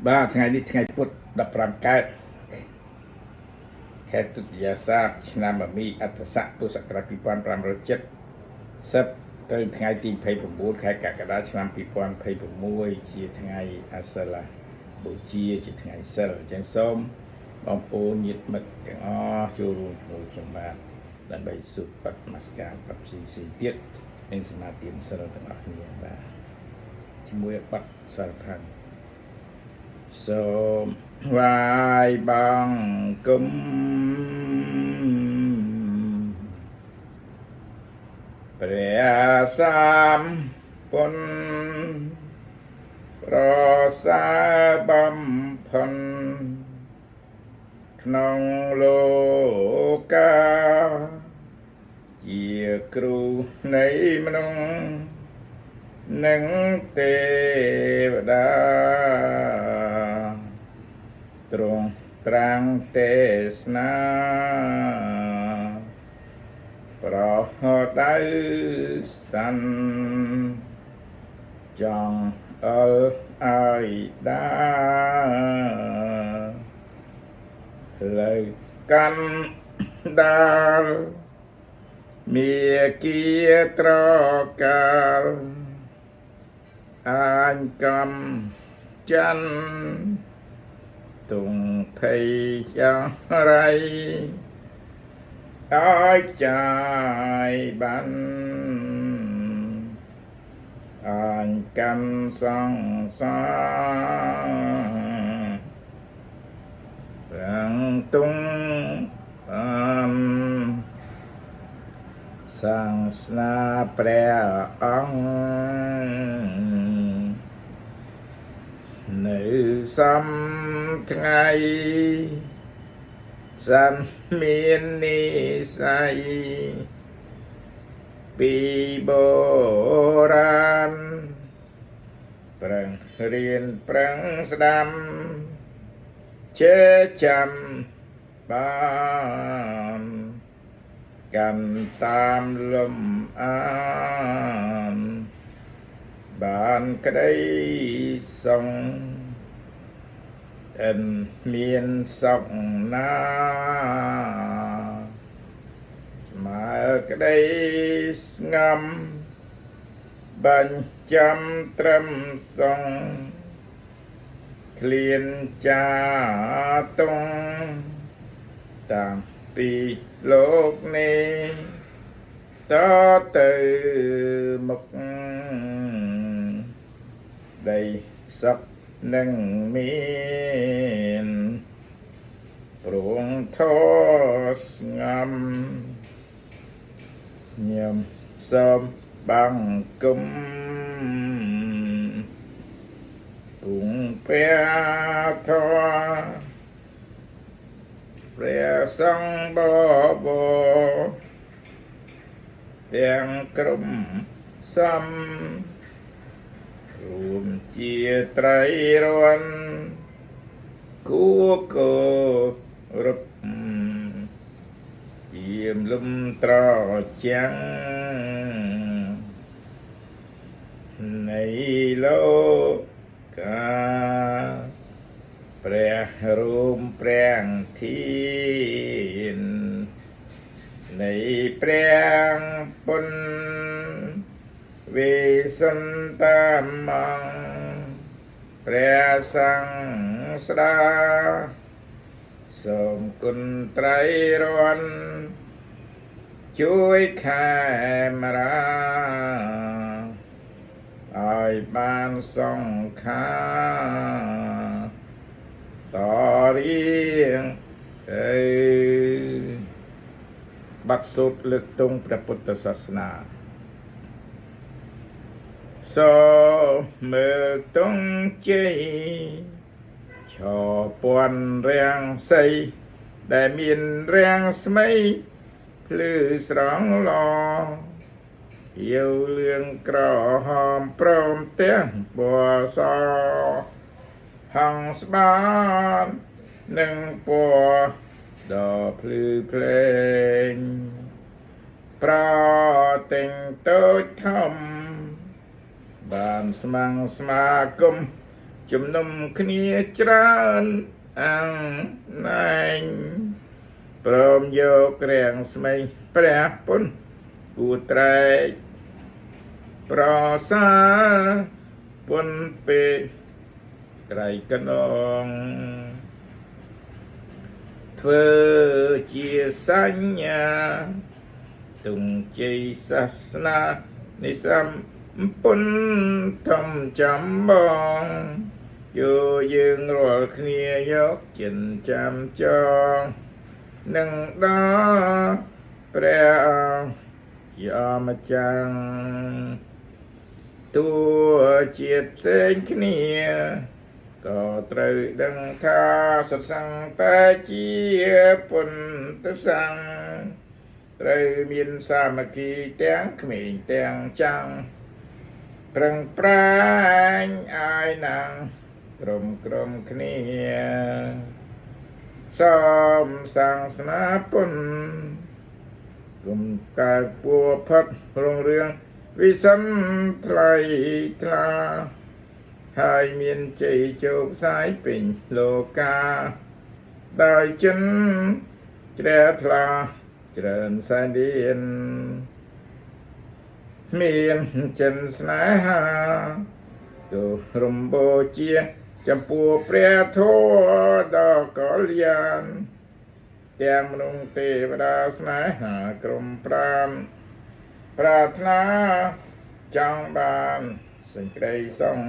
បាទថ្ងៃនេះថ្ងៃពុធ15កើតខែទុតិយាសាបឆ្នាំមមីអត្តស័កពុទ្ធសករាជ2570ត្រូវថ្ងៃទី29ខែកក្កដាឆ្នាំ2026ជាថ្ងៃអសិលបូជាជាថ្ងៃសិលអញ្ចឹងសូមបងប្អូនញាតិមិត្តទាំងអស់ចូលរួមជាមួយខ្ញុំបាទដើម្បីសុខបត្តិនមស្ការប្រផ្ស៊ីទៀតនិងសមាទានសិលទាំងអស់គ្នាបាទជាមួយបត្តិសារផាន់សូមថ្វាយបង្គំព្រះសម្ពុទ្ធប្រសើរបំផុតក្នុងលោកជាគ្រូនៃមនុស្សនិងទេវតាទ្រង់ត្រាំងទេសនាប្រដៅសន្ចង់អលឲ្យដាលើកាន់ដាលមាគៀត្រកាលអាញកំច័ន្ទទុងភ័យយ៉ាងไรឲ្យចាយបានអាញកម្មសង្សារប្រាំងទុងបានសាសនាព្រះអង្គនៅសំថ្ងៃសន្មាននិស័យពីបុរាណប្រឹងរៀនប្រឹងស្ដាំចេះចាំបានកាន់តាមលំអានបានក្តីសង្ឃមានសុខណាមើក្តីស្ងំបញ្ចាំត្រឹមសងឃ្លានចាតុងតាំងពីលោកនេះតទៅមុខដីសុខនឹងមានព្រងធស្ងំញឹមសូមបង្គំពុងព្រះធម៌ព្រះសង្ឃបបរទាំងក្រុមសំរួមជាត្រីរន់គួគោរពជាមលំត្រចាំងនៃលោកកាព្រះរូមព្រះធាននៃព្រះពុនវិសន្តមង្ឃព្រះសង្ឃស្ដាសូមគុណត្រៃរន្ធជួយខែមរាឲ្យបានសង្ខាតរៀងបាត់សូត្រលើកទង់ព្រះពុទ្ធសាសនាសូមមើលទង់ជ័យឈរពន់រាំងសីដែលមានរាំងស្មីភ្លឺស្រង់ឡយោលឿងក្រហមព្រមទាំងពណ៌សហង្សបាននិងពណ៌ដ៏ភ្លឺភ្លែងប្រទិញតូចធំបានស្មាំងស្មាគម ជំនុំគ្នាច្រើនអង្គណែងព្រមយករាំងស្មីព្រះពុនគួត្រែកប្រសាពុនពេកត្រៃកនងធ្វើជាសញ្ញាទុំជ័យសាសនានិសម្ពុនធំចំបងយោយើងរាល់គ្នាយកចិនចាំចងនឹងដល់ព្រះយាម្ចាស់តួជាតិផ្សេងគ្នាក៏ត្រូវដឹងថាសត្វសង្ឃតែជាពុទ្ធសង្ឃត្រូវមានសាមគ្គីទាំងក្មេងទាំងចាំងប្រឹងប្រែងឲ្យណាងក្រុមគ្នាសំសាសនាពុនគុំកើតពួរផុតរុងរឿងវិសិនថ្លៃថ្លាហើយមានជ័យជោគផ្សាយពេញលោកាដោយចិនជ្រះថ្លាច្រើនសែនឌៀនមានចិនស្នេហាទូរំបូជាចំពោះព្រះធម៌ដ៏កល្យានទាំងមនុស្សទេវតាស្នេហាក្រុមប្រាំប្រាថ្នាចង់បានសេចក្តីសុខ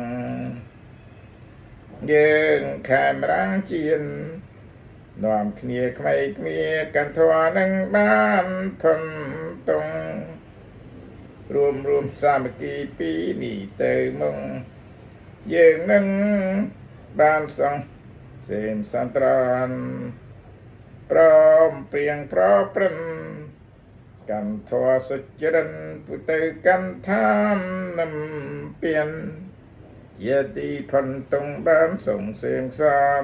យើងខែមរាំងជៀននាំគ្នាក្មេងគ្នាកាន់ធម៌នឹងបានផុនតងរួមសាមគ្គីពីនេះទៅមុងយើងនឹងបានសងសេមសន្ត្រនព្រមព្រៀងប្រព្រឹត្តកាន់ធម៌សុចរិតពុទៅកាន់ឋាននឹងពៀនយទីផុនតងបានส่งเสียงសាន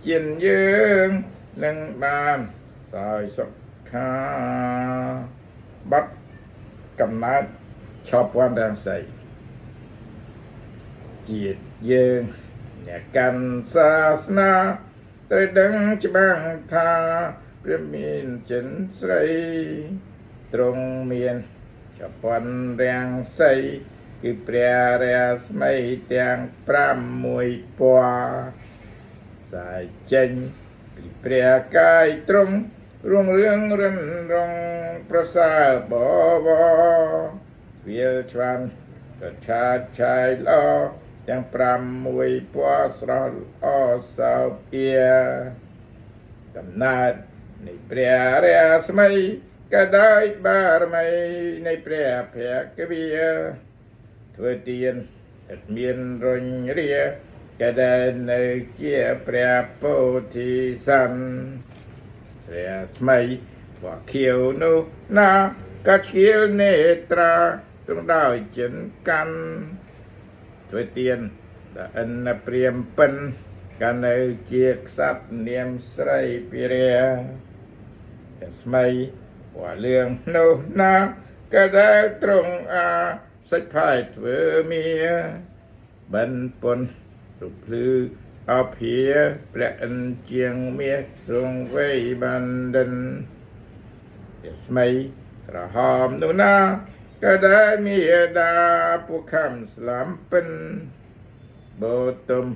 ជាយើងនឹងបានសោយសុខាបាត់កំណើតឈប់វណ្ណរាំងសីជាតិយើងអ្នកកាន់សាសនាត្រូវដឹងច្បាស់ថាព្រះមានចិនស្រីទ្រង់មានចប៉ុនរាំងសីគឺព្រះរាស្មីទាំង6ពណ៌សាយចេញពីព្រះកាយទ្រង់រុងរឿងរិនរងប្រសើរបបវាលឆ្វាន់ក៏ឆាតឆាយល្អទាំង6ពណ៌ស្រស់អសោភាកំណើតនៃព្រះរាស្មីក៏ដោយបារមីនៃព្រះភគវាធ្វើទានឥតមានរញរាក៏ដែលនៅជាព្រះពោធិសត្វព្រះស្មីពណ៌ខៀវនោះណាក៏ខៀវនេត្រាទ្រង់ដោយចិនកាន់ធ្វើទានដល់អិនព្រាមពិនក៏នៅជាក្សត្រនាមស្រីពិរាព្រះស្មីពណ៌លឿងនោះណាក៏ដែលទ្រង់សេចផាយធ្វើមៀបិណ្ឌពុនរូបភ្លឺអភិព្រះអិនជាងមាសទ្រង់វៃបណ្ឌិនព្រះស្មីក្រហមនោះណាក៏ដែលមានដាពួកខំស្លាំពិនបោទុំ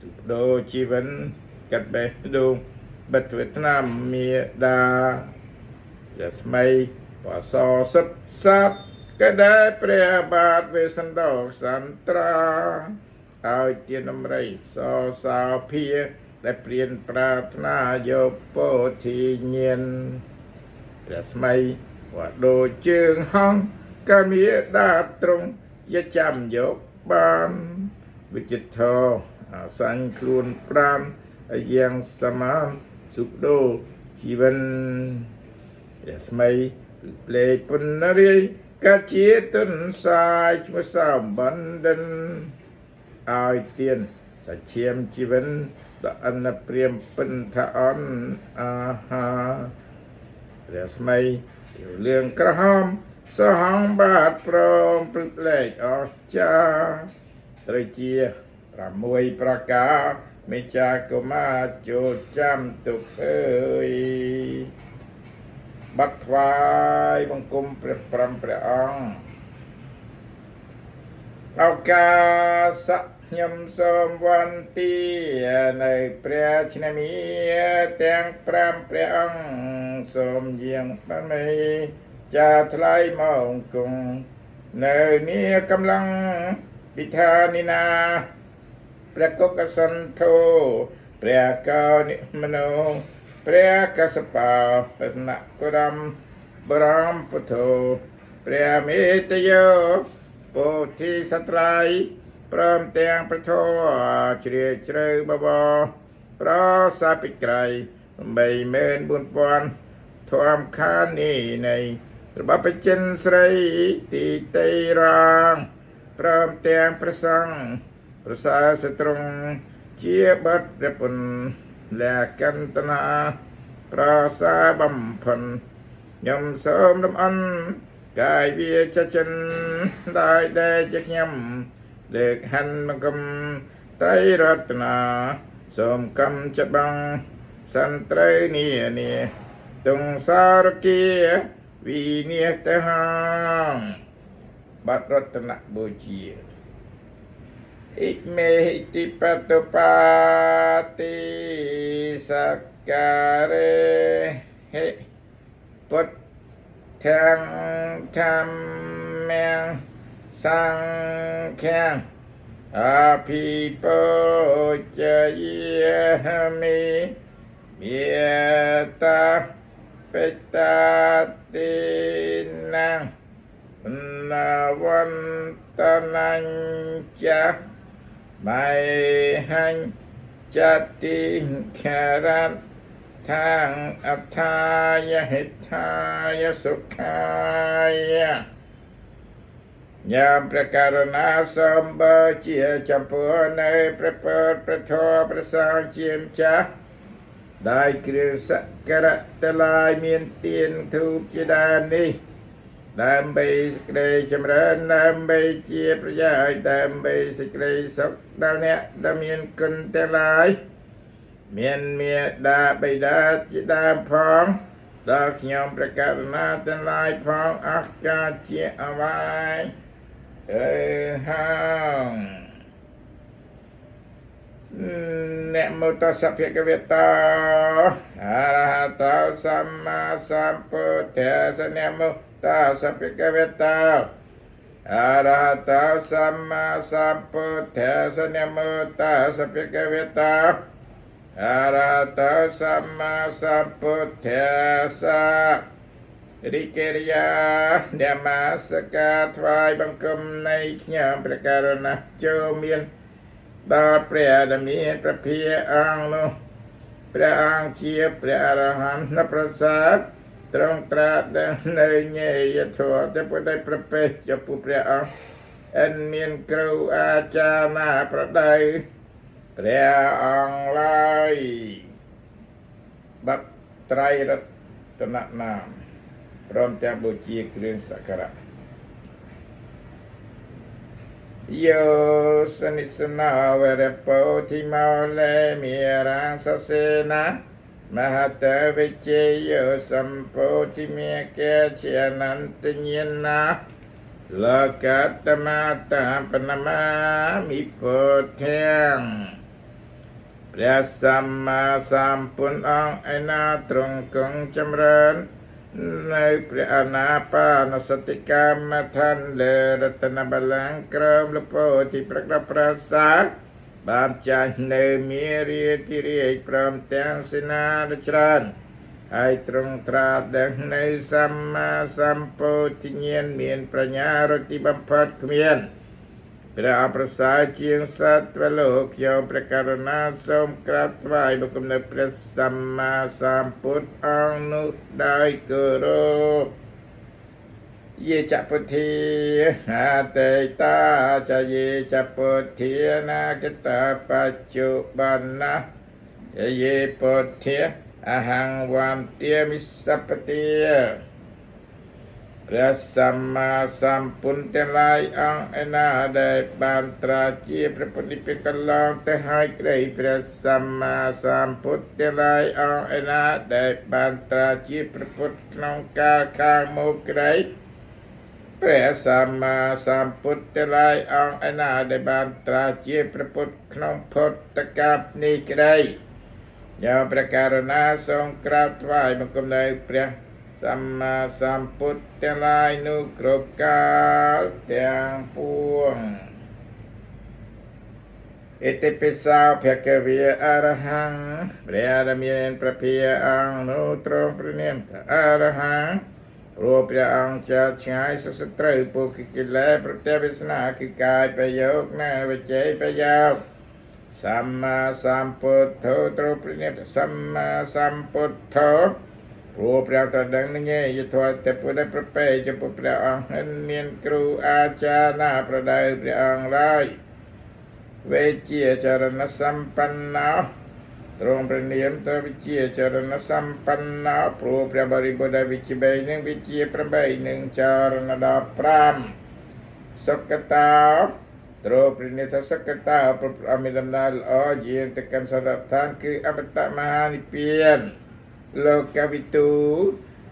ទុបដូរជីវិនកាត់បេះដូងបិទវៀតណាមមានដាព្រះស្មីបសសិទ្ធសាទក៏ដែលព្រះបាទវេស្សន្តរសន្ត្រាឲ្យទានដំរីសសោភាដែលព្រានប្រាថ្នាយកពោធិញ្ញាណព្រះស្មីว่าដូចជើងហងក៏មានដាត្រង់យកចាំយកបានវិចិត្រអាសាញ់ខ្លួនប្រាំយ៉ាងសមានសុខដូរជីវិនព្រះស្មីភ្លេចពុនរីកាជាទុនសាយឈ្មោះសំបណ្ឌិនឲ្យទៀនសច្ឈាមជីវិនដល់អនព្រាមពិនថាអនអាហាព្រះស្មីជាលឿងក្រហមសហងបាទព្រមព្រឹកលែកអស្ចារ្យត្រូវជា 6ប្រការមេចាកុមារចូលចាំទុកអើយបាត់ថ្វាយបង្គំព្រះព្រះអង្គឱកាសខ្ញុំសូមវន្ទានៅព្រះឆ្នាំមាទាំង5ព្រះអង្គសូមយាងបានមេចាថ្លៃមកគង់នៅនេះកំឡុងពិធានីណាព្រះកុកសន្ធោព្រះកោនិមនោព្រះកសបោរតនគរមបរមពុទ្ធោព្រះមេតយោពោធិសត្រៃព្រមទាំងប្រធរជ្រាលជ្រៅបបរប្រសាពិក្រៃ34000ធម្មខាននេះនៃរបស់បចិនស្រីទីតៃរាងព្រមទាំងព្រះសង្ឃប្រសើរសត្រង់ជាបាត់ព្រះពុនលកន្តនាប្រសាបំផុនខ្ញុំសូមលំអន់កាយវាចិនដោយដែលជាខ្ញុំលើកហន្មកំត្រៃរតនាសូមកំចិត្តបងសន្ត្រីនេះទងសារគាវិនិតហងបាត់រតនបូជាអិមេហិតិបតុបាតិសក្ការេហិពុទ្ធទាំងធម្មំសង្ឃាអភិពោជយមិមេតាបេតាតិណានាវន្តនាញ្ចាបៃហញ្ចតិខរតថាងអថាយហិថាយសុខាយញាមព្រះករុណាសម្បជាចំពោះនៅព្រះពុទ្ធព្រះធម៌ព្រះសង្ឃជាម្ចាស់ដែលគ្រឿងសក្ការៈទាំងឡាយមានទានធូបជាដើមនេះដើម្បីសេចក្តីចម្រើនដើម្បីជាប្រយោជន៍ដើម្បីសេចក្តីសុខដល់អ្នកដែលមានគុណទាំងឡាយមានមេត្តាបិតាជាដើមផងដល់ខ្ញុំព្រះករុណាទាំងឡាយផងអស់កាលជាអវាយហងអ្នកមោតសភគវេតោអរហតោសម្មាសម្ពុទ្ធស្សអ្នកមោតសភគវេតោអរហតោសម្មាសម្ពុទ្ធស្សអ្នកមោតសភគវេតោអរហតោសម្មាសម្ពុទ្ធស្សរិកិរិយានមស្ការថ្វាយបង្គំនៃខ្ញុំព្រះករុណាចូលមានដល់ព្រះដែលមានព្រះភិយអង្គនោះព្រះអង្គជាព្រះអរហន្តប្រសើរត្រង់ត្រាស់ដឹងនៅញេយធម៌តែពុទ្ធได้ប្រពេះចំពោះព្រះអង្គអិនមានគ្រូអាចារ្យណាប្រដៅព្រះអង្គឡើយបាត់ត្រៃរតននាមព្រមទាំងបូជាគ្រឿងសក្ការៈយោសនិសនាវរពោធិមោលេមេរាសសេណាមហតវិជ័យយោសម្ពោធិមេកេជាអនន្តញាណាលោកតមតាបនមាមិពុទ្ធាំព្រះសម្មាសម្ពុទ្ធអង្គឯណាទ្រង់គង់ចម្រើននៅព្រះអនាបានសតិកម្មដ្ឋានលើរតនបល្ល័ង្កក្រមលពោទីប្រកបប្រសាបានចាញ់នៅមេរាធិរាជព្រមទាំងសេនាដ៏ច្រើនហើយទ្រង់ត្រាស់ដឹងនៅសម្មាសម្ពោធិញ្ញាណមានប្រាជ្ញារតិបំផុតគ្មានព្រះអប្រសើរជាងសត្វលោកខ្ញុំព្រះករុណាសូមក្រាបថ្វាយបង្គំនៅព្រះសម្មាសម្ពុទ្ធអង្គនោះដោយគោរពយេចពុទ្ធាអតីតាចយេចពុទ្ធានាគតបច្ចុប្បន្នយេពុទ្ធាអហង្វន្ទាមិសពតិ ព្រះសម្មាសម្ពុទ្ធទាំងឡាយអង្គឯណាដែលបានត្រាជាព្រះពុទ្ធនិព្វានកន្លងទៅហើយក្តីព្រះសម្មាសម្ពុទ្ធទាំងឡាយអង្គឯណាដែលបានត្រាជាព្រះពុទ្ធក្នុងកាលខាងមុខក្តីព្រះសម្មាសម្ពុទ្ធទាំងឡាយអង្គឯណាដែលបានត្រាជាព្រះពុទ្ធក្នុងពុទ្ធកាលនេះក្តីយ៉ាងព្រះករុណាសូមក្រាបថ្វាយបង្គំនៅព្រះសម្មាសម្ពុទ្ធទាំងឡាយនោះគ្រប់កាលទាំងពួងអិតិពិសោភគវិអរហង្គព្រះដែលមានព្រះភិយអង្គនោះទ្រង់ព្រះនាមថាអរហង្គព្រោះព្រះអង្គចាត់ឆ្ងាយសុខត្រូវពុគកិលេសប្រតិវាសនាគឺកាយប្រយោគណាវិជ័យប្រយោគសម្មាសម្ពុទ្ធោទ្រង់ព្រះនាមថាសម្មាសម្ពុទ្ធោព្រោះព្រះតដឹងនឹងឯយធម៌តែពុទ្ធប្រពេចំពោះព្រះអង្គមិនមានគ្រូអាចារ្យណាប្រដៅព្រះអង្គឡើយវេជាចរណសម្បណ្ណោទ្រង់ព្រះនាមទៅវិជាចរណសម្បណ្ណោព្រោះព្រះបរិបុទ្ធវិជា3នឹងវិជា8នឹងចរណដល់5សុគតោទ្រង់ព្រះនាមថាសុគតោប្រអមិដំណើរល្អយាងទៅកាន់សរឋានគឺអមតៈមហានិព្វានលោកវិទូ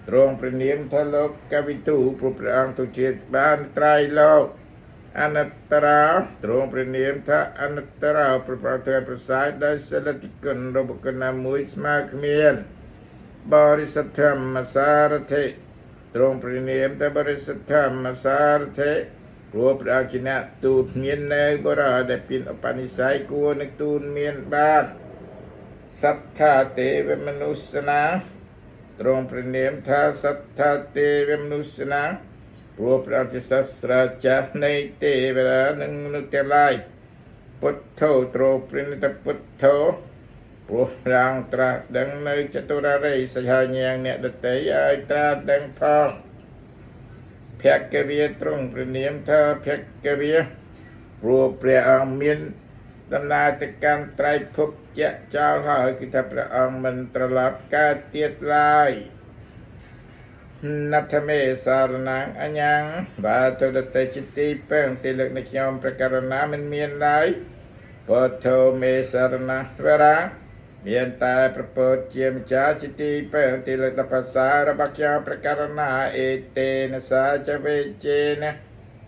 ទ្រង់ព្រះនាមថាលោកវិទូព្រោះព្រះអង្គទុជាតិបានត្រៃលោកអនត្តរាទ្រង់ព្រះនាមថាអនត្តរាប្រប្រតិប្រសាយដោយសិលតិគុណរបស់គុណណាមួយស្មើគ្មានបរិសុទ្ធធម្មសារថិទ្រង់ព្រះនាមថាបរិសុទ្ធធម្មសារថិព្រោះព្រះអង្គជាអ្នកទូតមាននៅបរិយដែលមានឧបនិស្ស័យគួរនឹងទូតមានបានសត្ថាទេវមនុស្សនាទ្រង់ព្រះនាមថាសត្ថាទេវមនុស្សនាព្រោះព្រះអង្គជាសាស្ត្រាចារ្យនៃទេវតានិងមនុស្សទាំងឡាយពុទ្ធោទ្រង់ព្រះនាមថាពុទ្ធោព្រោះព្រះអង្គត្រាស់ដឹងនៅចតុរារិយសញ្ញាញាងអ្នកដតីឲ្យត្រាស់ដឹងផងភគវិទ្រង់ព្រះនាមថាភគវិព្រោះព្រះអង្គមានដំណើរទៅកាន់ត្រៃភពជាក់ចោលហើយគឺថាព្រះអង្គមិនត្រឡប់កើតទៀតឡើយណដ្ឋមេសារណាងអញ្ញាងបាតុដតេចិទីពងទីលើកនៃខ្ញុំព្រះករុណាមិនមានឡើយពុទ្ធោមេសារណាវរាមានតែប្រពុតជាម្ចាស់ចិទីពងទីលើកដល់ភាសារបស់ខ្ញុំព្រះករុណាអេតេនសាចវេជេន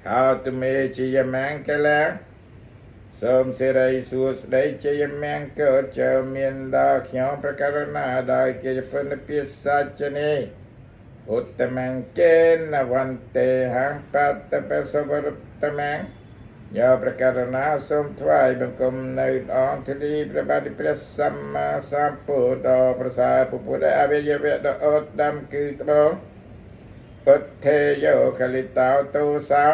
ហោទមេជាយមង្គលាសូមសិរីសួស្តីជ័យមង្គលចូលមានដល់ខ្ញុំព្រះករុណាដោយកិច្ចពុនពាសច្ចនេឧត្តមង្គេនវន្ទេហំបតបសវរតមង្គយោព្រះករុណាសូមថ្វាយបង្គំនៅអង្គធិរីព្រះបាទព្រះសម្មាសម្ពុទ្ធដ៏ប្រសើរពុទ្ធអវយវៈដ៏ឧត្តមគឺត្បូងពុទ្ធេយោកលិតោទោសោ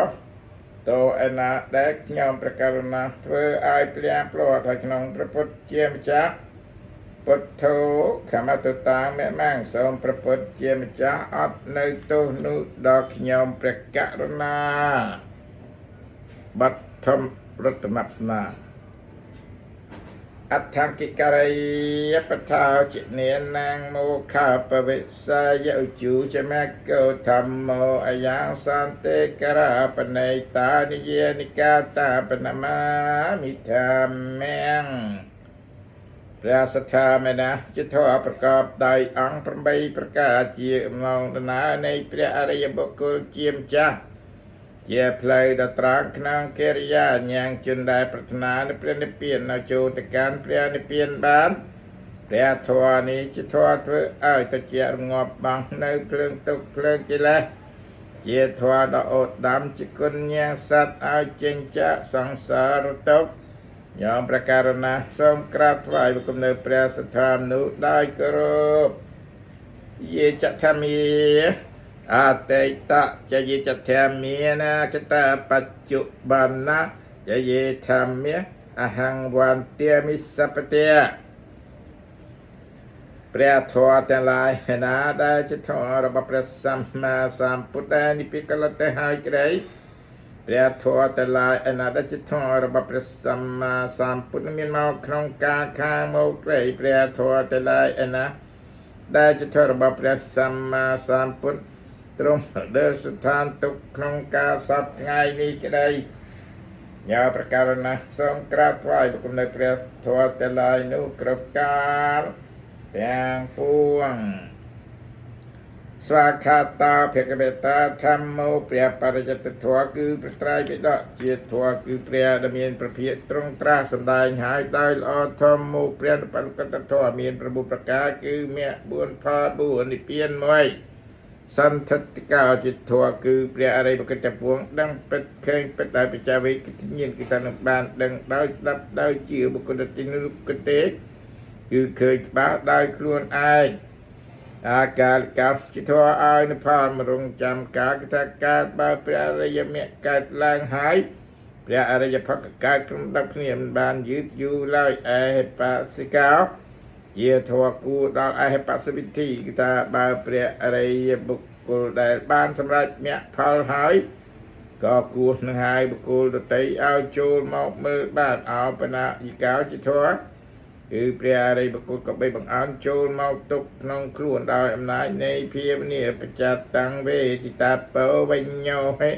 តោឯណាដែលខ្ញុំព្រះករុណាធ្វើឲ្យភ្លៀងផ្លាត់ឲ្យក្នុងព្រះពុទ្ធជាម្ចាស់ពុទ្ធោខមតតាមេម៉ាំងសូមព្រះពុទ្ធជាម្ចាស់អត់នៅទោសនោះដល់ខ្ញុំព្រះករុណាបឋមរតននាអដ្ឋង្គិការីយបថាចិនេនាងមោខាបវិសាយឧជូចមកោធម្មោអយ៉ាងសន្តិការៈបណៃតានិយនិកាតាបណមាមិធម្មំព្រះសទ្ធាមេណាជាធម៌ប្រកបដោយអង្គ8ប្រការជាអំណងដំណើរនៃព្រះអរិយបុគ្គលជាម្ចាស់ជាផ្លូវដ៏ត្រង់ក្នុងកិរិយាញាងជនដែលប្រាថ្នានៅព្រះនិព្វាននៅចូលទៅកាន់ព្រះនិព្វានបានព្រះធម៌នេះជាធម៌ធ្វើឲ្យតិចរងាប់បង់នៅភ្លើងទុក្ខភ្លើងកិលេសជាធម៌ដ៏អូតដាំជាគុណញាសត្វឲ្យចេញចាកសង្សារទុក្ខញោមព្រះករុណាសូមក្រាបថ្វាយបង្គំនៅព្រះស្ថាននោះដោយគោរពយេចធម្មាអតីតចយេចធម្មានាគតបច្ចុប្បន្នចយេធម្មាអហង្វន្ទាមិសពតិព្រះធម៌ទាំងឡាយណាដែលជាធម៌របស់ព្រះសម្មាសម្ពុទ្ធដែលនិព្វានកលទៅហើយក្តីព្រះធម៌ទាំងឡាយឯណាដែលជាធម៌របស់ព្រះសម្មាសម្ពុទ្ធមានមកក្នុងការខាងមកក្តីព្រះធម៌ទាំងឡាយឯណាដែលជាធម៌របស់ព្រះសម្មាសម្ពុទ្ធ ត្រង់ដើស្ថានទុកក្នុងការសពថ្ងៃនេះក្តីញ៉ាប្រការណាសូមក្រាបថ្វាយបង្គំនៅព្រះធម៌ទាំងឡាយនោះគ្រប់កាលទាំងពួងស្វាខាតាភគវេតាធម្មោព្រះបរិយត្តិធម៌គឺប្រត្រៃបិដកជាធម៌គឺព្រះដែលមានប្រភេទត្រង់ត្រាស់សម្ដែងហើយដោយល្អធម្មោព្រះបរិយត្តិធម៌មាន9ប្រការគឺមគ្គ4ផល4និព្វាន1សន្ធិតិកាជាធម៌គឺព្រះអរិយបុគ្គលទាំងពួងដឹងពិតឃើញពិតដោយបច្ចាវិគិញ្ញាណគឺថានឹងបានដឹងដោយស្ដាប់ដោយជាបុគ្គលទីនោះគទេគឺឃើញច្បាស់ដោយខ្លួនឯងអាកាលកម្មជាធម៌ឲ្យនិព្វានមរងចាំការគថាកើតបើព្រះអរិយមគ្គកើតឡើងហើយព្រះអរិយភគ្គកើតក្នុង10គ្នាមិនបានយឺតយូរឡើយអហេបសិកោជាធម៌គួរដល់អហេបសិវិធីគឺថាបើព្រះអរិយបុគ្គលដែលបានសម្រេចមគ្គផលហើយក៏គួរនឹងឲ្យបុគ្គលដទៃឲ្យចូលមកមើលបានអោបណាយិកោជាធម៌គឺព្រះអរិយបុគ្គលក៏បីបង្អើនចូលមកទុកក្នុងខ្លួនដោយអំណាចនៃភាវនាបច្ចតាំងវេទិតាបោវិញ្ញោហេ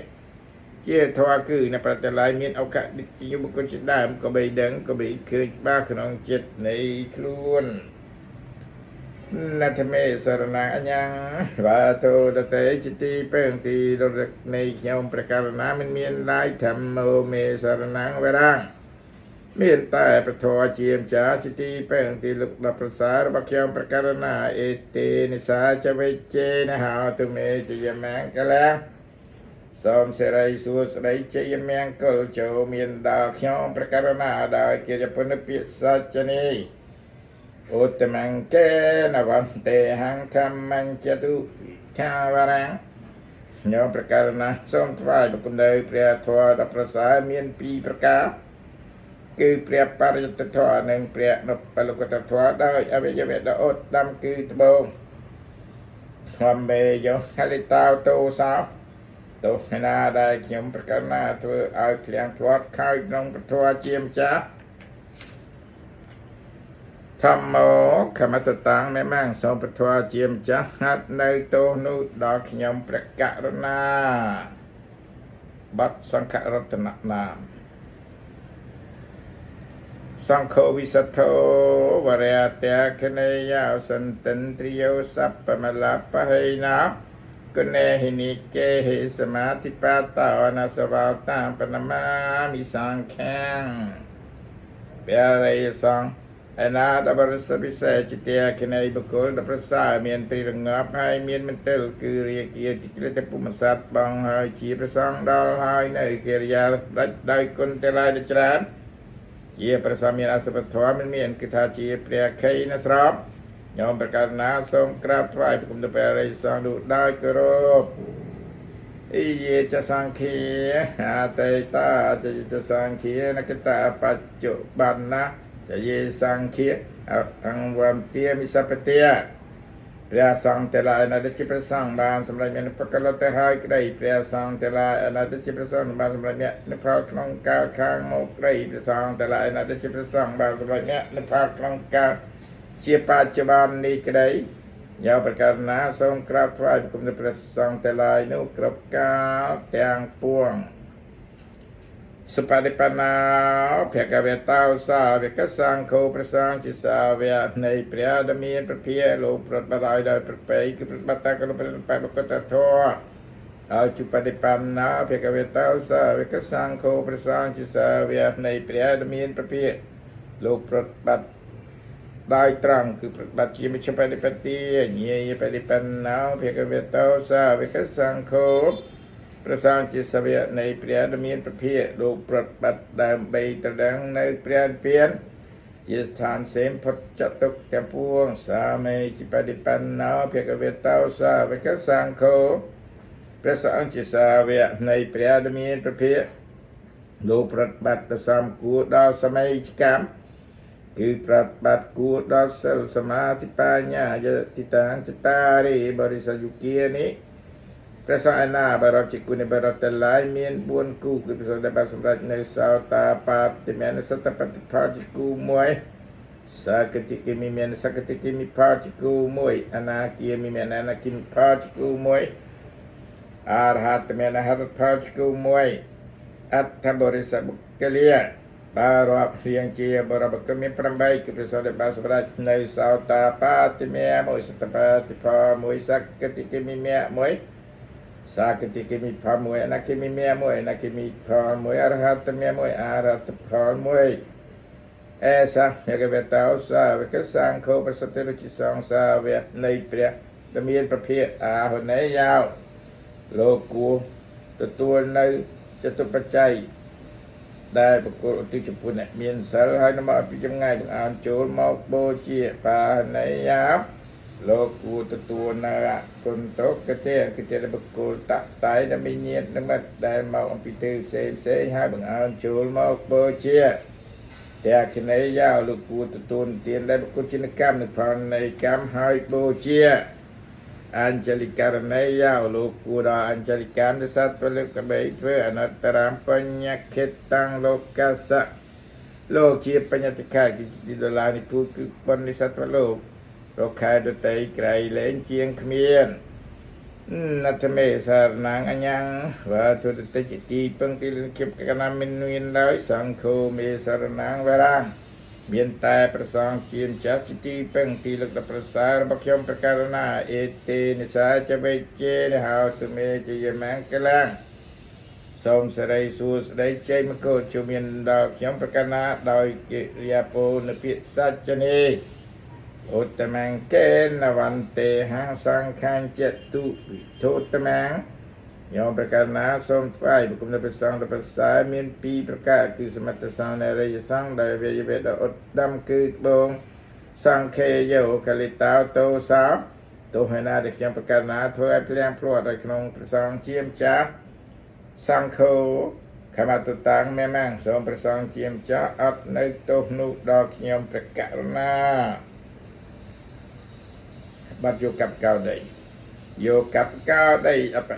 ជាធម៌គឺនៅប្រតិឡាយមានឱកាសឌិតយុបុគ្គលជាដើមក៏បីដឹងក៏បីឃើញច្បាស់ក្នុងចិត្តនៃខ្លួនណដ្ឋមេសរណអញ្ញងវាទោតតេចិទីពើងទីរលឹកនៃខ្ញុំប្រការណាមិនមានឡាយធម្មោមេសរណងវរាំងមានតែប្រធរជាម្ចាស់ជាទីពើងទីលុកដល់ប្រសើររបស់ខ្ញុំប្រការណាអេតេនិសាចវេជេនហោទុមេជយមង្គលាសូមសេរីសួស្តីជ័យមង្គលចូលមានដល់ខ្ញុំប្រការណាដោយកិច្ចពុនពាក្យសច្ចនីឧត្តមង្គេនវន្តេហង្ខមញ្ចតុខាវរាំងខ្ញុំប្រការណាសូមថ្វាយបង្គំនៅព្រះធម៌ដ៏ប្រសើរមាន2ប្រការគឺព្រះបរិយត្តិធម៌និងព្រះនពលកតធម៌ដោយអវយវៈដ៏ឧត្តមគឺត្បូងធម្មមេយោហលិតោតោសោទោះណាដែលខ្ញុំប្រកាសណាធ្វើឲ្យឃ្លាំងធ្លាត់ខើយក្នុងពធជាម្ចាស់ធម្មោខមតតាំងមេម៉ាំងសូមពធជាម្ចាស់ហាត់នៅទោសនោះដល់ខ្ញុំព្រះករុណាបាត់សង្ឃរតននាមសង្ឃវិសទ្ធោវរយតេកនេយោសន្តិន្ទ្រិយោសัพពមលបហេណាកនេហិនិកេហិសមាធិបតោអនសវោតាបនមាមិសង្ឃាំព្រះរិយសង្ឃអនាតបរិសពិសេសជាគណេបុគ្គលដ៏ប្រសើរមានព្រិរងាប់ហើយមានមន្ទិលគឺរាគាទីក្រិតពុមសត្វបងហើយជាប្រសងដល់ហើយនៅកិរិយាដាច់ដោយគុណទាំងឡាយដ៏ច្រើនជាប្រសមានអសពធម៌មិនមានគឺថាជាព្រះខៃណស្របញោមប្រកាសណាសូមក្រាបថ្វាយបង្គំទៅព្រះរិយសង្ឃនោះដោយគោរពអ៊ីយេចសង្ឃាអតេតាចចសង្ឃានកតបច្ចុប្បន្នចយេសង្ឃាអង្គវន្ទាមិសពទាព្រះសង្ឃទាំងឡាយណាដែលជាព្រះសង្ឃបានសម្រេចមានបកលទៅហើយក្តីព្រះសង្ឃទាំងឡាយណាដែលជាព្រះសង្ឃបានសម្រេចមាននិព្វានក្នុងកាលខាងមកក្តីព្រះសង្ឃទាំងឡាយណាដែលជាព្រះសង្ឃបានសម្រេចមាននិព្វានក្នុងកាលជាបច្ចុប្បន្ននេះក្តីយកប្រការណាសូមក្រាបថ្វាយបង្គំទៅព្រះសង្ឃទាំងឡាយនោះគ្រប់កាលទាំងពួងសុបតិបណ្ណាភគវេតោសាវិកសង្ឃោព្រះសង្ឃជាសាវកនៃព្រះដ៏មានព្រះភិយលោកប្រត់បរយដោយប្រពៃគឺប្រតិបត្តិកលព្រះបបកតធរហើយជុបតិបណ្ណាភគវេតោសាវិកសង្ឃោព្រះសង្ឃជាសាវកនៃព្រះដ៏មានព្រះភិយលោកប្រតិបត្តិដោយត្រង់គឺប្រតិបត្តិជាមជ្ឈបតិបត្តិញាយបតិបណ្ណាភគវេតោសាវិកសង្ឃោព្រះសង្ឃជាសាវកនៃព្រះដ៏មានព្រះភិយលោកប្រតិបត្តិដើម្បីត្រដឹងនៅព្រះនិព្វានជាស្ថានសេមផុតចតុកទាំងពួងសាមេជាបតិបណ្ណោភគវេតោសាវិកសង្ឃោព្រះសង្ឃជាសាវកនៃព្រះដ៏មានព្រះភិយលោកប្រតិបត្តិទៅសំគួរដល់សម័យកម្មគឺប្រតិបត្តិគួរដល់សិលសមាធិបញ្ញាយតិតានចតារិបរិសយុគានេះព្រះសង្ឃឯណាបរិបជាគុណបរិបទាំងឡាយមាន4គូគឺព្រះសង្ឃដែលបានសម្រេចនៅសោតាបាតិមានសតបតិផលជាគូ1សកតិគិមីមានសកតិគិមីផលជាគូ1អនាគាមីមានអនាគិមីផលជាគូ1 อรหัตเมนะหัตถะกุมวยอัตถบริสัทบุกเลียบารวบเรียงเจียบรบกมีพระใบกุศลบาสบรัชในสาวตาปาติเมียมวยสตปาติพามวยสักกติกิมีเมียมวยสักกติกิมีพามวยนักกิมีเมียมวยนักกิมีพามวยอรหัตเมียมวยอรหัตพามวยEsa yang kita usah kesan kau berseteru kisah sawit naipria demikian perpiak ahunai yau loku tetua nai jatuh percaya ได้ประกอบที่จะพูดเนี่ยมีนสารให้นมาพิจารณาบางอ่านโจรมาโบเชียปาในยับโลกูตัวนาคนโตกระเทยกระเทยประกอบตัดไตน้ำมีเนียนน้ำมันได้มาอันพิเตอเซให้บางอ่านโจรมาโบเชียแต่ขณะยาวโลกูตัวเตียนได้ประกอบจินกรรมในพรในกรรมให้โบเชียAnjalikarana ya lokura anjalikan desat peluk kebaikwe anataram penyakitang lokasa lokia penyatika di dolani puku pon di satu lok lokai dotai krai len chiang kmien natame sarnang anyang watu dotai jiti pengtil kip kanamin nuin doi sangko me sarnang barang មានតែប្រសងជាម្ចាស់ជាទីពឹងទីលឹកដល់ប្រសើររបស់ខ្ញុំប្រការណាអេទេនិសាចវេជេនហៅទមេជាយមង្គលាសូមសេរីសួស្តីជ័យមង្គលជួមានដល់ខ្ញុំប្រការណាដោយកិរិយាពោនិពាក្យសច្ចនីឧត្តមង្គេនវន្ទេហាសង្ខាញ់ចតុវិធុត្តមង្គញោមប្រការណាសូមថ្វាយបង្គំដល់ព្រះសង្ឃដល់ព្រះសាយមាន2ប្រការគឺសមត្ថសង្ឃនៃរិយសង្ឃដែលវាយវេដឧត្តមគឺត្បូងសង្ឃេយោកលិតោតោសោទោះឯណាដែលខ្ញុំប្រការណាធ្វើឲ្យភ្លៀងព្រួតឲ្យក្នុងព្រះសង្ឃជាម្ចាស់សង្ឃោខមតតាំងមេម៉ាំងសូមព្រះសង្ឃជាម្ចាស់អត់នៅទោសនោះដល់ខ្ញុំព្រះករុណាបាត់យកកាប់កៅដីយកកាប់កៅដីអប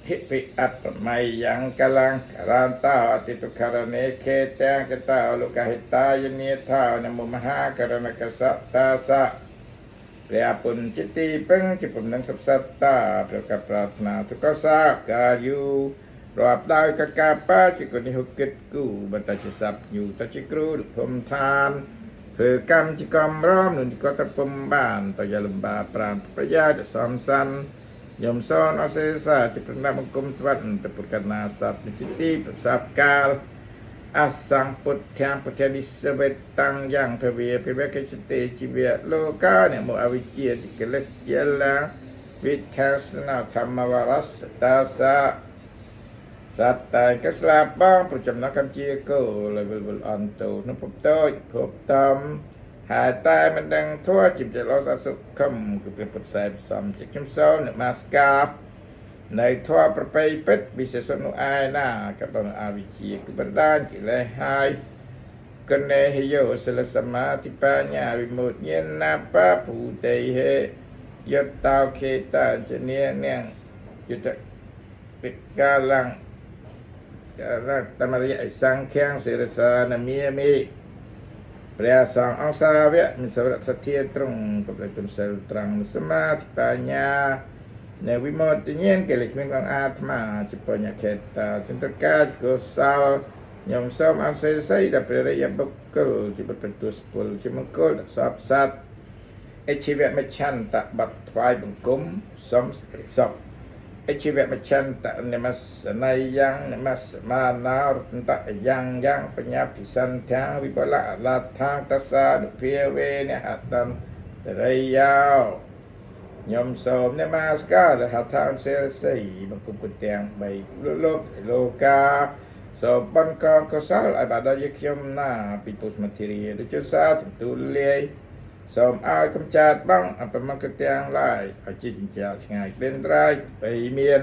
ฮิปิอัตไมยังกลังรานตาอติตุคารเนเคแตงกตาลุกหิตายเนียท่านมุมหากรณกสัตตาสะเรียปุญจิติเป็งจิปุนังสัพสัตตาพระกับปรารถนาทุกสากาอยู่รอบดาวกะกาป้าจิกุนิหุกิตกูบัตจิสับอยู่ตจิกรูพมทานเพื่อกรรมจิกรรมร้อมหนุนก็ตะปมบ้านต่อยาลมบาปราณประยาจะสอมสันยมซ้อนอาเซซาจิปนาบังคมตวันตะปุกนาสัพนิจิติประสับกาลอาสังปุถยังปุถยานิสเวตังยังพเวพเวกจิตติจิเวโลกาเนี่ยโมอวิเจียติเกลสเจลังวิทยาสนาธรรมวรัสตาสะสัตตานกัสลาบังประจำนักคำเจียโกเลเวลอันโตนุปโตพบตอมหายตายมันดังทั่วจิตใจเราสัสุขคำคือเป็นปุถไสสมจิตเข้มโซนมาสกาบในทั่วประเพณีเป็ดบิเศษนุอายนากับตอนอาวิชีคือบรรดากิเลสหายกันเนหโยสลสมาธิปัญญาวิมุตติเยนนาปะภูเตเหยตตาวเคตาเจเนียเนียงยุตปิกาลังตมริยสังเขียงเสรสานมีมีព្រះសង្ឃអង្គសាវៈមានសវរសទ្ធាត្រង់ប្រព្រឹត្តគុណសិលត្រង់សមាធិបញ្ញានៅវិមុតតិញាណកិលេសគ្មានក្នុងអាត្មាជាបញ្ញខេតតាចន្ទកាកុសលញោមសូមអសិស័យដល់ព្រះរិយបុគ្គលជាប្រព្រឹត្តទុសពលជាមង្គលដល់សពសត្វអិជីវមច្ឆន្ទបត្តិថ្វាយបង្គំសូមសពអិជីវមច្ឆន្ទនិមស្សន័យយ៉ាងនិមស្សមានារតៈយ៉ាងយ៉ាងបញ្ញាពិសន្ធាវិបលៈលាថាតសានុភាវេនហតੰតរិយោញោមសូមនមស្ការលហដ្ឋានសេរសីបង្គំគុតទាំង3លោកលោកាសូមបានកងកុសលឲ្យបានដល់យើងខ្ញុំណាពីពុទ្ធមធិរាដូចជាសាទូលាយសូមឲ្យកំចាត់បងអបមង្គទាំងឡាយឲ្យជីវិតឆ្ងាយពេលត្រៃបីមាន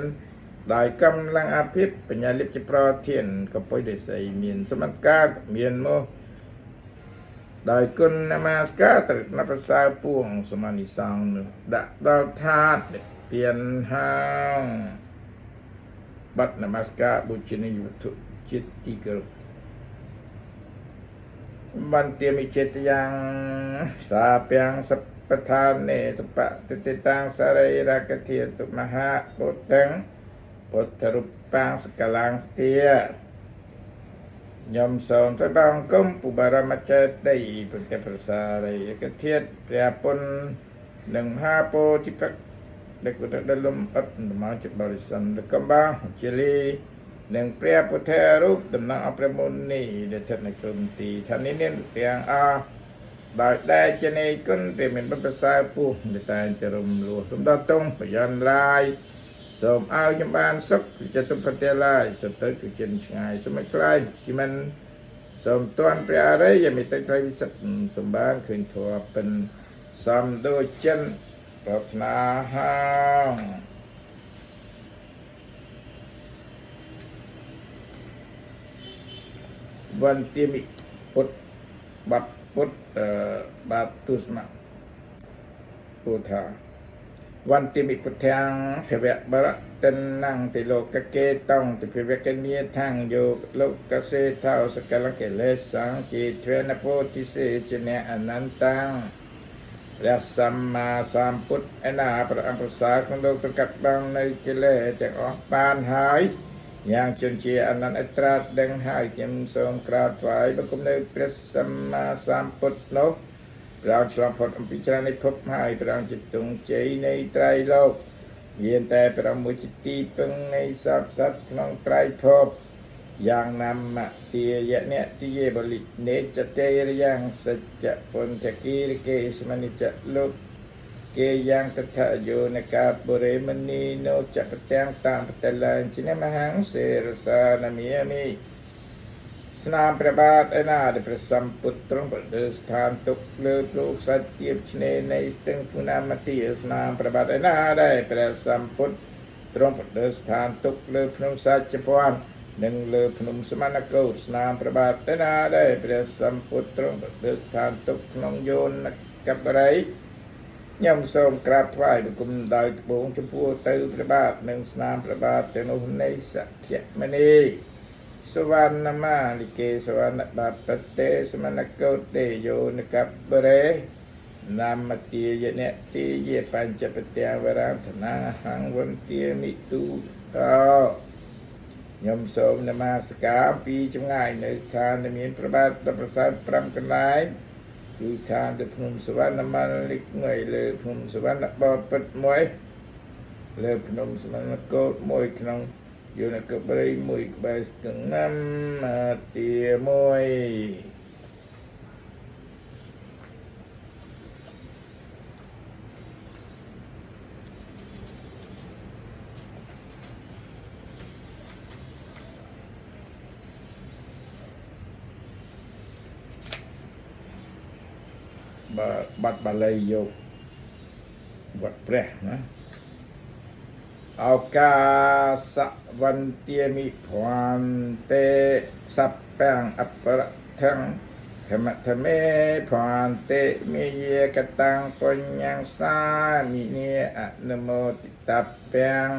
ដោយកម្លាំងអភិបបញ្ញាលិបជាប្រធានក៏ពុយដោយស្អីមានសមត្ថការមានមកដោយគុណនមស្ការត្រឹមប្រសើរពួងសមានិសង្ឃដាក់ដល់ថាតពៀនហាងបាត់នមស្ការបុជនីវត្ថុចិត្តទីគោរពបន្ទាមិចិត្តយ៉ាងសាពាំងស ปทานเนสปะติติตังสารีรักเทียตุมหาปุตตังปุตตรุปปังสกลังสเตียยมสมพระบางกุมปุบารมจัตติปุตตะประสารีรักเทียตเปรียปุนหนึ่งห้าโพธิปักเด็กอุดดลมอัตมาจิตบริสันเด็กกำบังเจลีหนึ่งเปรียพุทธรูปตำนานอภิมุนีเดชในกรุงตีท่านนี้เน้นเตียงบาดได้เจเนกุนเตมินภาษาปูในตายจะรมรัวสมดาตงพยันลายสมเอายมบานสุกจะตุปเตลายสตึกเจนชายสมัยใกล้ที่มันสมตวนเปรียอะไรยังมีตั้งใจวิสัชสมบ้านคืนทัวเป็นสมโดเจนปรารถนาห้างวันที่มีพุทธบัพพุทธบาตุสมาพุทธาวันที่มีพุทธังเทวะบระตันนังติโลกเกตองติเภวะกเนียทังโยโลกเสเท้าสกลเกเลสังกิเทนะโพธิเสจเนอนันตังและสัมมาสัมพุทธนาพระอัมพสาของโลกตกัดบังในกิเลสจากออกปานหายอย่างจนเชียอนันต์อัตราดังหายจิมทรงกราบไหวบังคมในพระสัมมาสัมพุทธโลกเราสวมพลอภิชาในภพหายพระจิตตรงใจในไตรโลกเยียนแต่พระมุจิตติพึงในสัพสัตว์น้องไตรภพอย่างนำมาเตียยะเนติเยบริเนจเตยยังสัจจะปุญจกีริเกสมนิจโลกเกยังตถาโยนกาบุเรมณีโนจัปเตงตามปตลันจินมหังเสรสานามิยมิสนามประบาทอนาดประสัมพุทธรงประเดิสถานตุกเลือปลูกสัตย์ชเนในสตึงพุนามติสนามประบาทอนาได้ประสัมพุทธรงประเดิสถานตุกเลือพนมสัจจพรหนึ่งเลือพนมสมณโกสนามประบาทอนาได้ประสัมพุทธรงประเดิสถานตุกนงโยนกับไรย่อมทรงกราบไหว้บุคุมดอยบุงชมพูตือพระบาทหนึ่งสนามพระบาทเตนุในสักยมณีสวรรณมาลิเกสวรรณบาปเตสมณโกเตโยนกับบเรนามติยเนติเยปัญจปเตวรามธนาหังวันเตียมิตุยมสมนมาสกาปีจงง่ายในทานในมีพระบาทประสาทพรำกันไหนคือทานเดพนุมสวรรณมาลิกเงยเลยพนุมสวรรณบอปัดมวยเลยพนุมสวรรณโกดมวยขนมอยู่ในกระบริมวยใบถึงน้ำมาเตียมวยบัดบาลัยโยวัดแปรนะเอากาสวันเตียมิพวันเตสัพแปงอัปปะทังธรรมะธรรมพวันเตมีเยกตังปัญญังสามิเนอะนโมติตัพแปง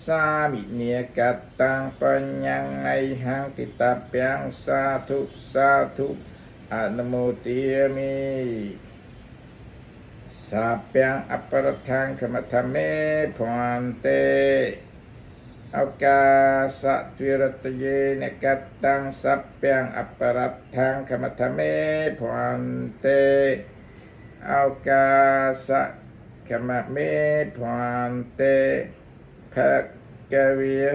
สามิเนกตังปัญญังไอหังติตัพแปงสาธุสาธุอะนโมติยมิสัพเพอัปปะทังขมัทเมพวันเตอากาสะตวิรตเยเนกัตตังสัพเพอัปปะทังขมัทเมพวันเตอากาสะขมะเมพวันเตภะกเวีย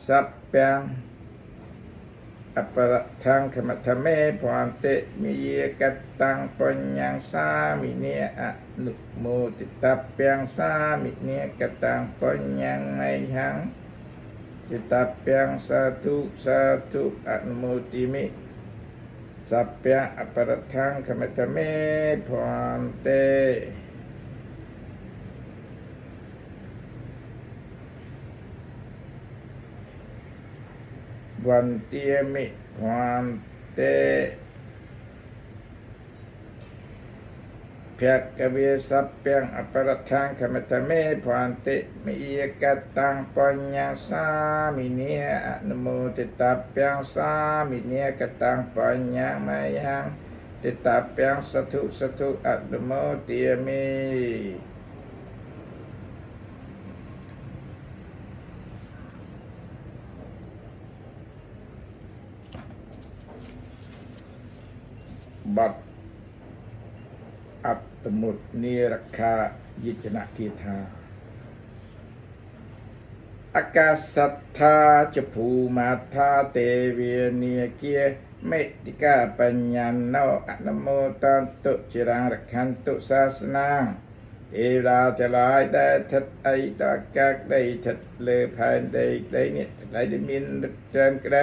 สัพเพอัปปะทังขมัทเมพวันเตมิเยกัตตังปัญญังสามิเนอะนุโมติตัพยังสามิเนกัตตังปัญญังไมหังติตัพยังสาธุสาธุอนุโมติมิสัพพะอัปปะทังขมัทเมพวันเตวันเตียมิพวันเตเพียกเวียสัพเพอัปปะทังขมัทเมพวันเตมิเยกัตตังปัญญังสามิเนอะนโมติตัพยังสามิเนกัตตังปัญญังไมหัง ติตาเปียงสาธุสาธุอนุโมทิยามิบัดอัตตมุตนิรคายิจนะกีธาอากาสัทธาจะภูมาธาเตเวียเนียเกียเมติกาปัญญาโนอนุโมตันตุจิรังรักขันตุศาสนังเอราจะลายได้ทัดไอตากากได้ทัดเลภายได้เนี่ยได้มินเจริญไกร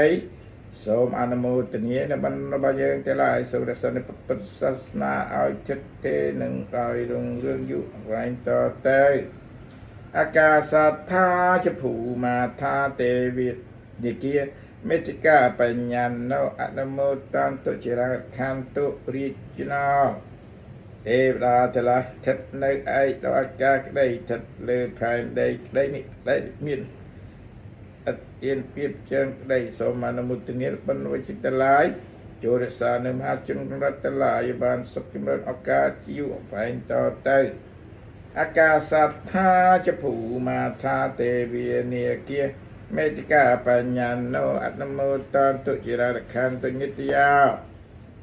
សូមអនុមោទនានៅបណ្ឌរបស់យើងទាំងឡាយសូមរក្សានៅពុទ្ធសាសនាឲ្យចិត្តទេនឹងឲ្យរុងរឿងយុវែងតទៅអាកាសាថាចភូមាថាទេវិនិគាមេតិកាបញ្ញាណោអនុមោទន្តុចិរខន្តុរាជណោទេវតាទាំងឡាយស្ថិតនៅឯដល់អាកាសក្តីស្ថិតលើផែនដីក្តីនេះក្តីមានអត់អៀនពីបចឹងក្តីសូមអនុមោទនាបណ្ឌវិចិត្រឡាយចូលរក្សានៅមហាជនកម្រិតទាំងឡាយបានសុខចម្រើនឱកាសយុវវែងតទៅអាកាសាថាចភូមាថាទេវានាគាមេតិកាបញ្ញាណោអនុមោទន្តុចិរខន្តុនិតយា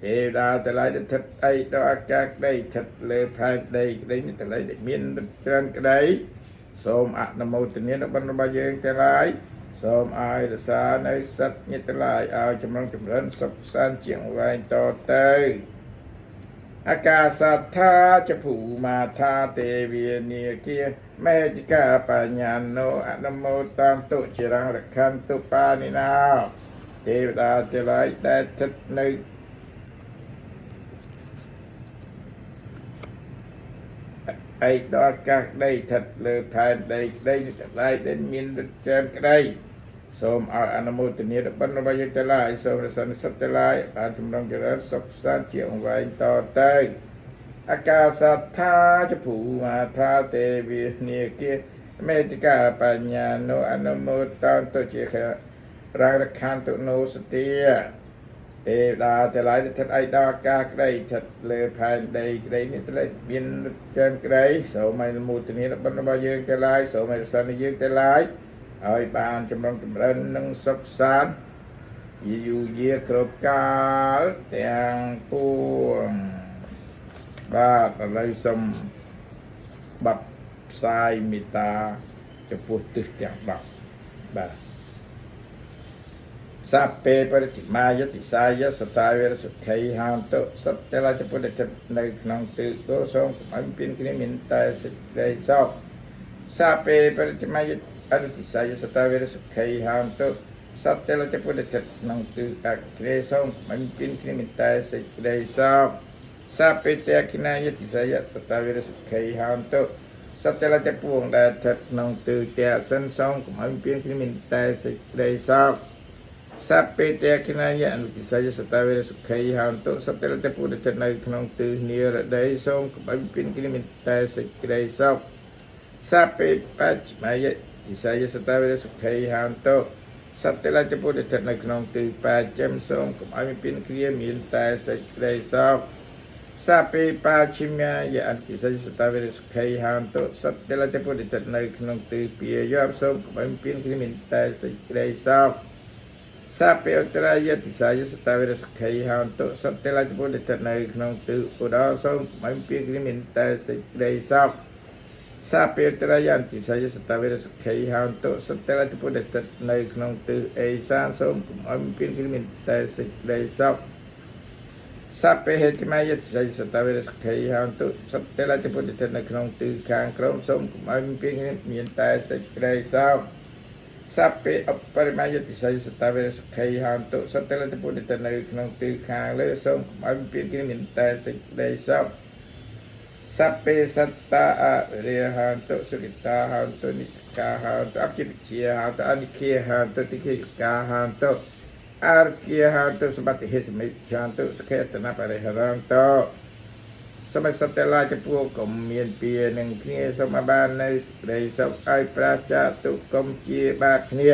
ទេវតាទាំងឡាយស្ថិតអីដល់អាកាសក្តីស្ថិតលើផែនដីក្តីនេះទាំងឡាយដែលមានច្រើនក្តីសូមអនុមោទនាបណ្ឌរបស់យើងទាំងឡាយសូមឲ្យរក្សានៅសត្វញាតិទាំងឡាយឲ្យចម្រើនសុខសាន្តជាងវែងតទៅអាកាសាថាចភូមាថាទេវានាគាមេតិកាបញ្ញាណោអនុមោទន្តុចិររខន្តុបានិណាទេវតាទាំងឡាយដែលស្ថិតនៅឯដល់អាកាសដីស្ថិតលើផែនដីក្តីទាំងឡាយដែលមានឫទ្ធិច្រើនក្តីសូមឲ្យអនុមោទនាបណ្ឌរបស់យើងទាំងឡាយសូមរក្សានិសិទ្ធទាំងឡាយបានចម្រុងចម្រើនសុខសាន្តជាអង្វែងតទៅអាកាសាថាចភូមាថាទេវិនាគាមេតិកាបញ្ញាណោអនុមោទន្តុជារាងរខន្តុនោសទាទេវតាទាំងឡាយស្ថិតឯដល់អាកាសក្តីស្ថិតលើផែនដីក្តីនេះទាំងឡាយមានច្រើនក្តីសូមឲ្យអនុមោទនាបណ្ឌរបស់យើងទាំងឡាយសូមឲ្យរក្សានៅយើងទាំងឡាយឲ្យបានចម្រុងចម្រើននិងសុខសាន្តយូរយារគ្រប់កាលទាំងពួងបាទឥឡូវសូមបាត់ផ្សាយមេត្តាចំពោះទិសទាំង10បាទសាពេបរិតិមាយតិសាយសតាវេរសុខៃហន្តុសត្យលចពុទ្ធចិត្តនៅក្នុងទិសគោសូមកុំឲ្យមានគ្នាមានតែសេចក្តីសុខសាពេបរិតិមាយអរិតិសាយសតាវេរសុខៃហន្តុសត្យលចពុទ្ធចិត្តក្នុងទិសអក្រេសូមកុំឲ្យមានគ្នាមានតែសេចក្តីសុខសាពេតេគិណាយតិសាយសតាវេរសុខៃហន្តុសត្យលចពួងដែលស្ថិតក្នុងទិសតេសិនសូមកុំឲ្យមានគ្នាមានតែសេចក្តីសុខសាពេតេគិណាយអនុតិសាយសតាវេរសុខៃហន្តុសត្យលចពុទ្ធចិត្តនៅក្នុងទិសនិរដីសូមកុំឲ្យមានគ្នាមានតែសេចក្តីសុខសាពេបច្ចមយិសាយសតាវេរសុខៃហន្តុសត្យលចពុទ្ធចិត្តនៅក្នុងទិសបច្ចមសូមកុំឲ្យមានគ្រាមានតែសេចក្តីសុខសាពេបាឈិមាយអតិសិសតាវេរសុខៃហន្តុសត្យលចពុទ្ធចិត្តនៅក្នុងទិសពាយប់សូមកុំឲ្យមានគ្រាមានតែសេចក្តីសុខសាពេឧត្តរាយតិសាយសតាវេរសុខៃហន្តុសត្យលចពុទ្ធចិត្តនៅក្នុងទិសឧត្តរសូមកុំឲ្យមានគ្រាមានតែសេចក្តីសុខសាពេតរាយន្តិសាយសតាវេរសុខៃហន្តុសត្យលចពុទ្ធចិត្តនៅក្នុងទិសអេសានសូមកុំឲ្យមានគ្រាមានតែសេចក្តីសុខសាពេហេតិមាយតិសាយសតាវេរសុខៃហន្តុសត្យលចពុទ្ធចិត្តនៅក្នុងទិសខាងក្រោមសូមកុំឲ្យមានតែសេចក្តីសុខសាពេអបរិមាយតិសាយសតាវេរសុខៃហន្តុសត្យលចពុទ្ធចិត្តនៅក្នុងទិសខាងលើសូមកុំឲ្យមានតែសេចក្តីសុខសាពេសត្តាអរិយហន្តុសុគិតាហន្តុនិកាហន្តុអភិវិជាហន្តុអនិគាហន្តុតិកិកាហន្តុអរគាហន្តុសម្បត្តិហេសមិច្ឆន្តុសខេតនបរិហរន្តុសមសត្យឡាចពួកក៏មានពៀនឹងគ្នាសូមបាននៅសេចក្តីសុខឲ្យប្រាចាទុកុំជាបាបគ្នា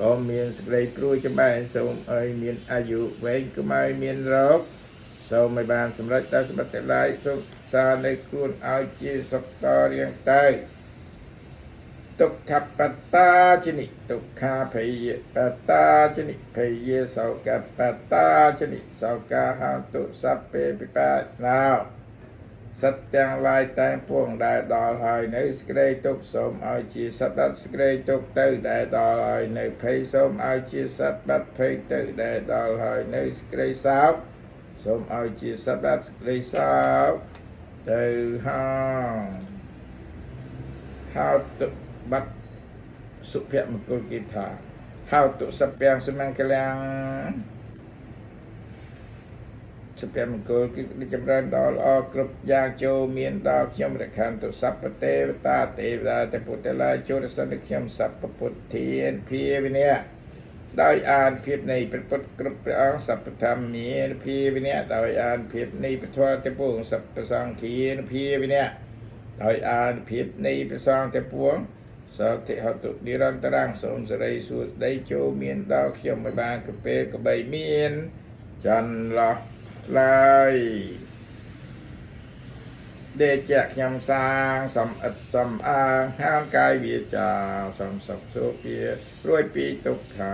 ក៏មានសេចក្តីព្រួយចម្បែសូមឲ្យមានអាយុវែងកុំឲ្យមានរោគស សូមឲ្យបានសម្រេចដល់សម្បត្តិឡាយសុខសានៃខ្លួនឲ្យជាសុខតរៀងទៅទុក្ខបត្តាជនិទុក្ខាភយបត្តាជនិភយសោកបត្តាជនិសោកាហន្តុសព្ពេពិបាកណោសត្វទាំងឡាយតែងពួងដែលដល់ហើយនៅសេចក្តីទុក្ខសូមឲ្យជាសត្វបាត់សេចក្តីទុក្ខទៅដែលដល់ហើយនៅភ័យសូមឲ្យជាសត្វបាត់ភ័យទៅដែលដល់ហើយនៅសេចក្តីសោកសូមឲ្យជាសត្វបាត់សេចក្តីសោកទៅហើយទុបាត់សុភមង្គលគិថាហើយទុសព្យ៉ាងសមង្គលាំងសុភមង្គលគឺចម្រើនដល់ល្អគ្រប់យ៉ាងចូលមានដល់ខ្ញុំរខន្តុសព្វទេវតាទេវតាទេពុទ្ធឡាយចូលសន្តិខ្ញុំសព្វពុទ្ធានភាវិនៈដោយអានភាពនៃព្រះពុទ្ធគ្រប់ព្រះអង្គសព្វធម្មានភាវិនៈដោយអានភាពនៃពធទេពួងសព្វសង្ឃានភាវិនៈដោយអានភាពនៃព្រះសង្ឃទេពួងសតិហតុនិរន្តរងសូមសិរីសួស្តីចូលមានដល់ខ្ញុំឲ្យបានកពេលកបីមានចន្លោះឡើយដេជៈខ្ញុំសាងសំអិតសំអាងហាមកាយវាចាសំសុខសុភារួយពីទុក្ខា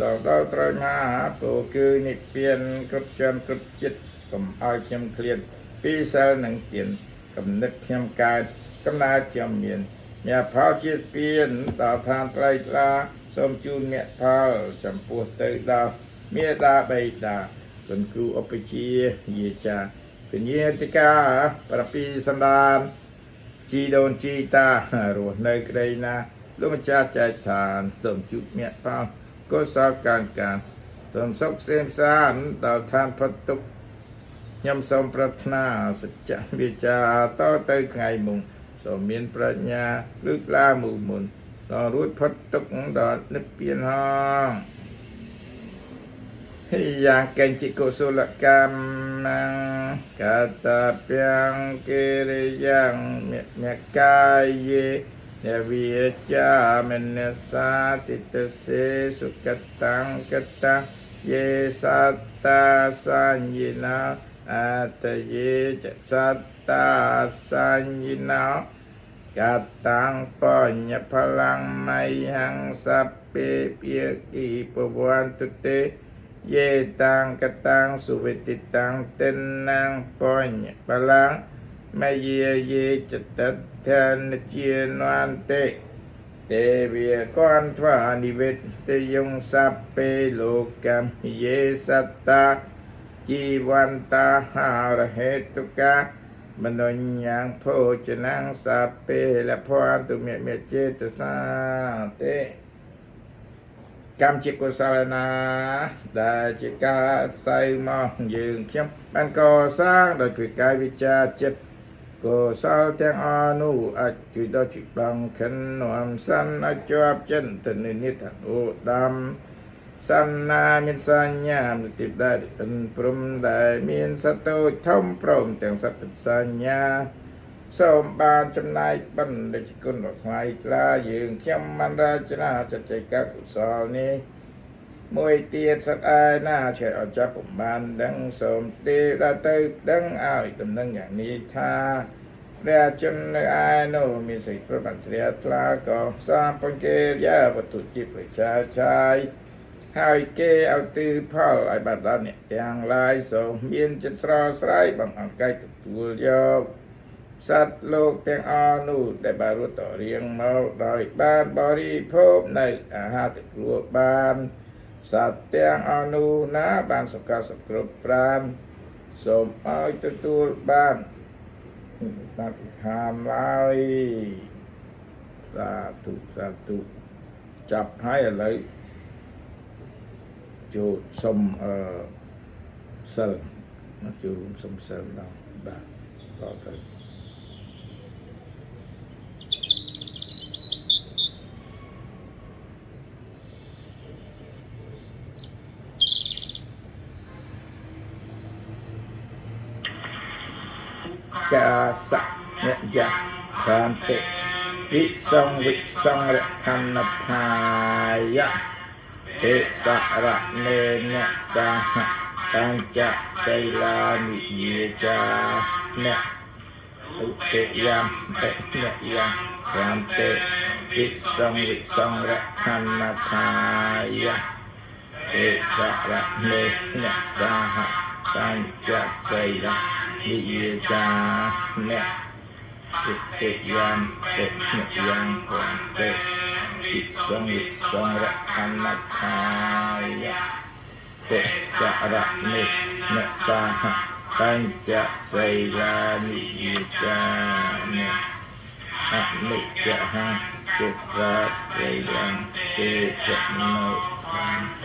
លោកដល់ត្រូវមហាពោគឺនិព្វានគ្រប់ចន្ទគ្រប់ចិត្តកុំឲ្យខ្ញុំឃ្លាតពីសិលនឹងទៀនកំណត់ខ្ញុំកើតកំណើតខ្ញុំមានអ្នកផលជាស្ពានដល់ឋានត្រៃថ្លាសូមជូនអ្នកផលចំពោះទៅដល់មេដាបៃតាគុណគ្រូឧបជាយាចាពញាតិកាប្រពីសន្តានជីដូនជីតារស់នៅក្តីណាលោកម្ចាស់ចែកឋានសូមជួបអ្នកផលកុសលការសូមសុខសេមសានដល់ឋានផុតទុក្ខខ្ញុំសូមប្រាថ្នាសច្ចវិជ្ជាតទៅថ្ងៃមុខសូមមានប្រាជ្ញាលើកឡើងមូលមុនដល់រួចផុតទុក្ខដល់និព្វានហងយ៉ាងកេញជិកុសលកម្មកតពាំងកិរិយ៉ាងមកាយេនវិជាមនសាតិតសេសុគតាំងកតាយេសត្តាសញ្ញិណាអតយេចសត្តាសញ្ញិណាកតាំងបញ្ញផលាំងមយហង្សពេពាគីពវន្តុទេយេតាំងកតាំងសុវិតិតាំងតិនណាំងបញ្ញផលាំងមយាយេចតដ្ឋានជានន្តិទេវាកនថ្វានិវេតយងសពេលោកកម្មយេសត្តាជីវន្តាហារហេតុកាមនុញ្ញងភោចនាងសពេលភ័នទុមេមេចេតសាទេកម្មជាកុសលណាដែលជាការសៃមកយើងខ្ញុំបានកសាងដោយពីកាយវិចាចិត្តកុសលទាំងអស់នោះអាចជួយដល់ជីវិតបងខិននាំសន្នឲ្យជាប់ចិនទៅនិធឧត្តមសន្នាមានសញ្ញានុទីដែលព្រមដែលមានសតុធំព្រមទាំងសត្វសញ្ញាសូមបានចំណាយបណ្ឌិតគុណរបស់ថ្លៃថ្លាយើងខ្ញុំបានរចនាចិត្តចេកកុសលនេះមួយទៀតសត្វឯណាជាអចាប់ពុំបានដឹងសូមទេដល់ទៅដឹងឲ្យដំណឹងយ៉ាងនេះថាព្រះជននៅឯនោះមានសេចក្តីប្របានជ្រះថ្លាក៏សាបញ្ញយាវតុជាប្រជាចាយហើយគេឲ្យទិផលឲ្យបានដល់អ្នកទាំងឡាយសូមមានចិត្តស្រស់ស្រាយbằngអង្គកាយទទួលយកសត្វលោកទាំងអស់នោះដែលបានរត់តរៀងមកដោយបានបរិភោគនៅអាហារទទួលបានសត្វទាំងអស់នោះណាបានសុខសគ្រប់ប្រាណសូមឲ្យទទួលបានបានខាមឡើយសាធុសាធុចាប់ហើយឥឡូវចូលសុំសិលមកចូលសុំសិលដល់បាទតទៅកាសៈញយៈកានតិវិសង្រខណថាយៈទេសរៈនេនសាហ ปัญจศีลานิเยจานะตุติยามเตนะยังยามเตวิสังระคันนาทายะเอจาระเนนะสาหะปัญจศีลานิเยจานะตุติยามเตนะยังยามเตวิสังระคันนาทายะเตจาระเนนะสาหะปัญจศีลานิเยจานะอนิจจหังทุกขาสัยยังเตจะโนทันเต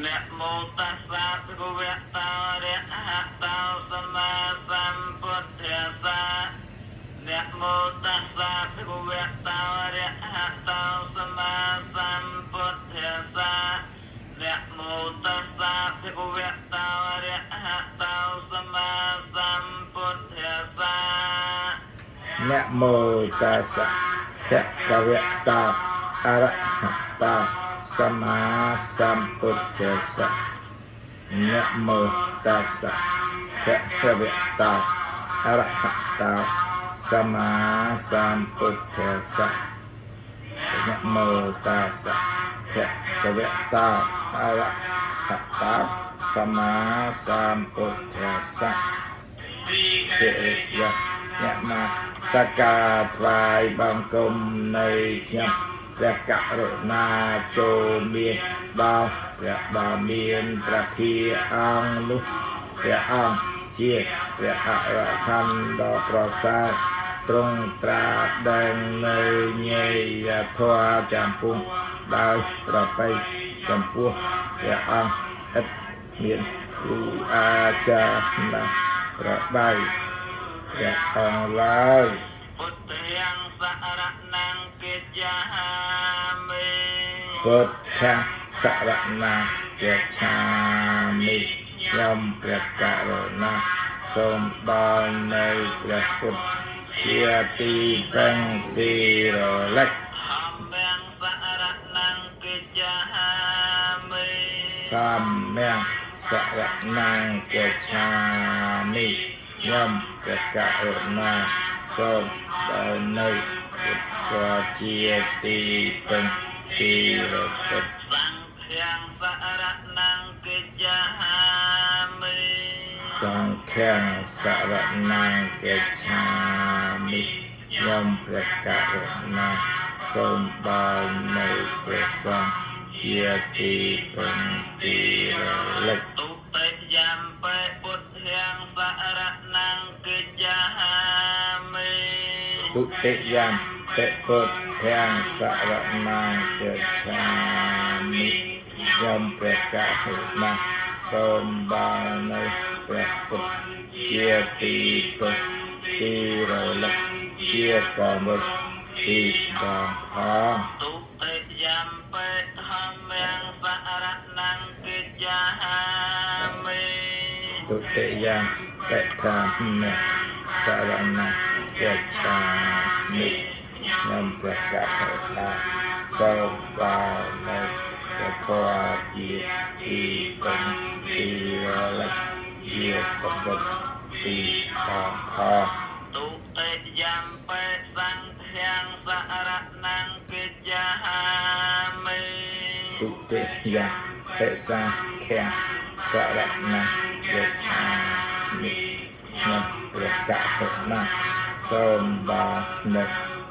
นะโมตัสสะภะคะวะโตอะระหะโตสัมมาสัมพุทธัสสะนะโมตัสสะภะคะวะโตอะระหะโตสัมมาสัมพุทธัสสะนะโมตัสสะภะคะวะโตอะระหะโตสัมมาสัมพุทธัสสะนะโมตัสสะภะคะวะโตอะระหะโตสัมมาสัมพุทธัสสะนะโมตัสสะภะคะวะโตอะระหะโตสัมมาสัมพุทธัสสะนะโมตัสสะภะคะวะโตอะระหะโตสัมมาสัมพุทธัสสะเจริญអ្នកមកសក្ការថ្វាយបង្គំនៃខ្ញុំព្រះករុណាចូលមានដល់ព្រះបាមានព្រះភិអង្គនោះព្រះអង្គជាព្រះអរហន្តដ៏ប្រសើរទ្រង់ត្រាស់ដឹងនៅញេយធម៌ចំពោះដោយប្រពៃចំពោះព្រះអង្គឥតមានគ្រូអាចារ្យណាប្រដៅព្រះអង្គឡើយពុទ្ធយ៉ាងសរណង្កិច្ឆាមិពុទ្ធយ៉ាងសរណង្កិច្ឆាមិខ្ញុំព្រះករុណាសូមដល់នៅព្រះពុទ្ធជាទីពឹងទីរលឹកធម្មយ៉ាងសរណង្កិច្ឆាមិធម្មយ៉ាងសរណង្កិច្ឆាមិខ្ញុំព្រះករុណាសូមដល់នៅពុទ្ធជាទីពឹងទីរលឹកសង្ឃយ៉ាងសរណង្កិច្ឆាមិសង្ឃយ៉ាងសរណង្កិច្ឆាមិខ្ញុំព្រះករុណាសូមដល់នៅព្រះសង្ឃជាទីពឹងទីរលឹកទុតិយំបេពុទ្ធយ៉ាងសរណង្កិច្ឆាមិទុតិយំបេពុទ្ធយ៉ាងសរណង្កិច្ឆាមិខ្ញុំព្រះករុណាសូមដល់នៅព្រះពុទ្ធជាទីពឹងទីរលឹកជាកមុខទីបងផងទុតិយំបេធម្មយ៉ាងសរណង្កិច្ឆាមិទុតិយំបេធម្មសរណង្កិច្ឆាមិខ្ញុំព្រះករុណាសូមដល់នៅព្រះធម៌ជាទីពឹងទីរលឹកជាកមុខទីបងផងទុតិយំបេសង្ឃយ៉ាងសរណង្កិច្ឆាមិទុតិយំបេសង្ឃយ៉ាងសរណង្កិច្ឆាមិខ្ញុំព្រះករុណាសូមដល់នៅ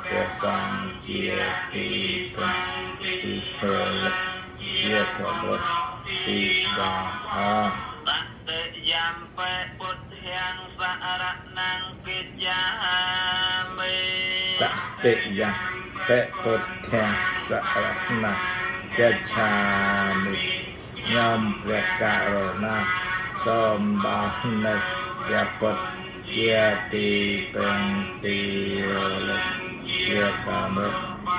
ព្រះសង្ឃជាទីពឹងទីរលឹកជាកមុខទីបងផងតតិយំបេពុទ្ធយ៉ាងសរណង្កិច្ឆាមិតតិយំបេពុទ្ធយ៉ាងសរណង្កិច្ឆាមិខ្ញុំព្រះករុណាសូមដល់នៅព្រះពុទ្ធជាទីពឹងទីរលឹកជាកមុខ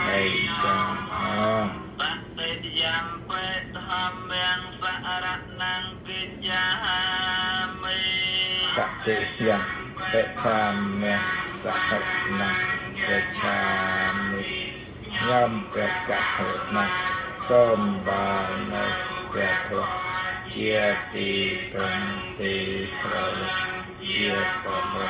នៃបងផងបតិយំបេធម្មយ៉ាងសរណង្កិច្ឆាមិបតិយំបេធម្មយ៉ាងសរណង្កិច្ឆាមិខ្ញុំព្រះករុណាសូមដល់នៅព្រះធម៌ chia tì cần tì rồi chia còn một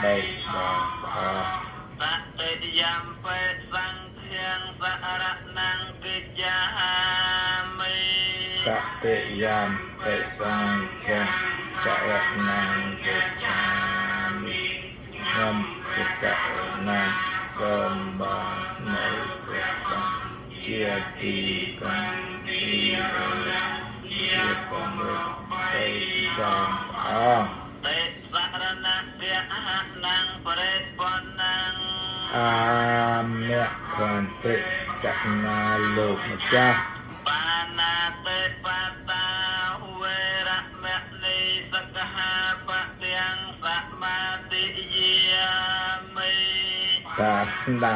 đây đó Tạ tệ yam phê sang thiên sa ra năng kê cha mi Tạ tệ yam tệ sang khen sa ra năng kê cha mi Ngâm kê cả năng sơm bà nấy kê sang chia tì cần tì rồi chia còn một đây đó Tệ sa ra năng kê ha năng phê pon năng មគ្គន្តិកណាលោកម្ចាស់ បាណាតិបតាវេរមណីសកហាបទាំងសមាទិយាមិ តាណា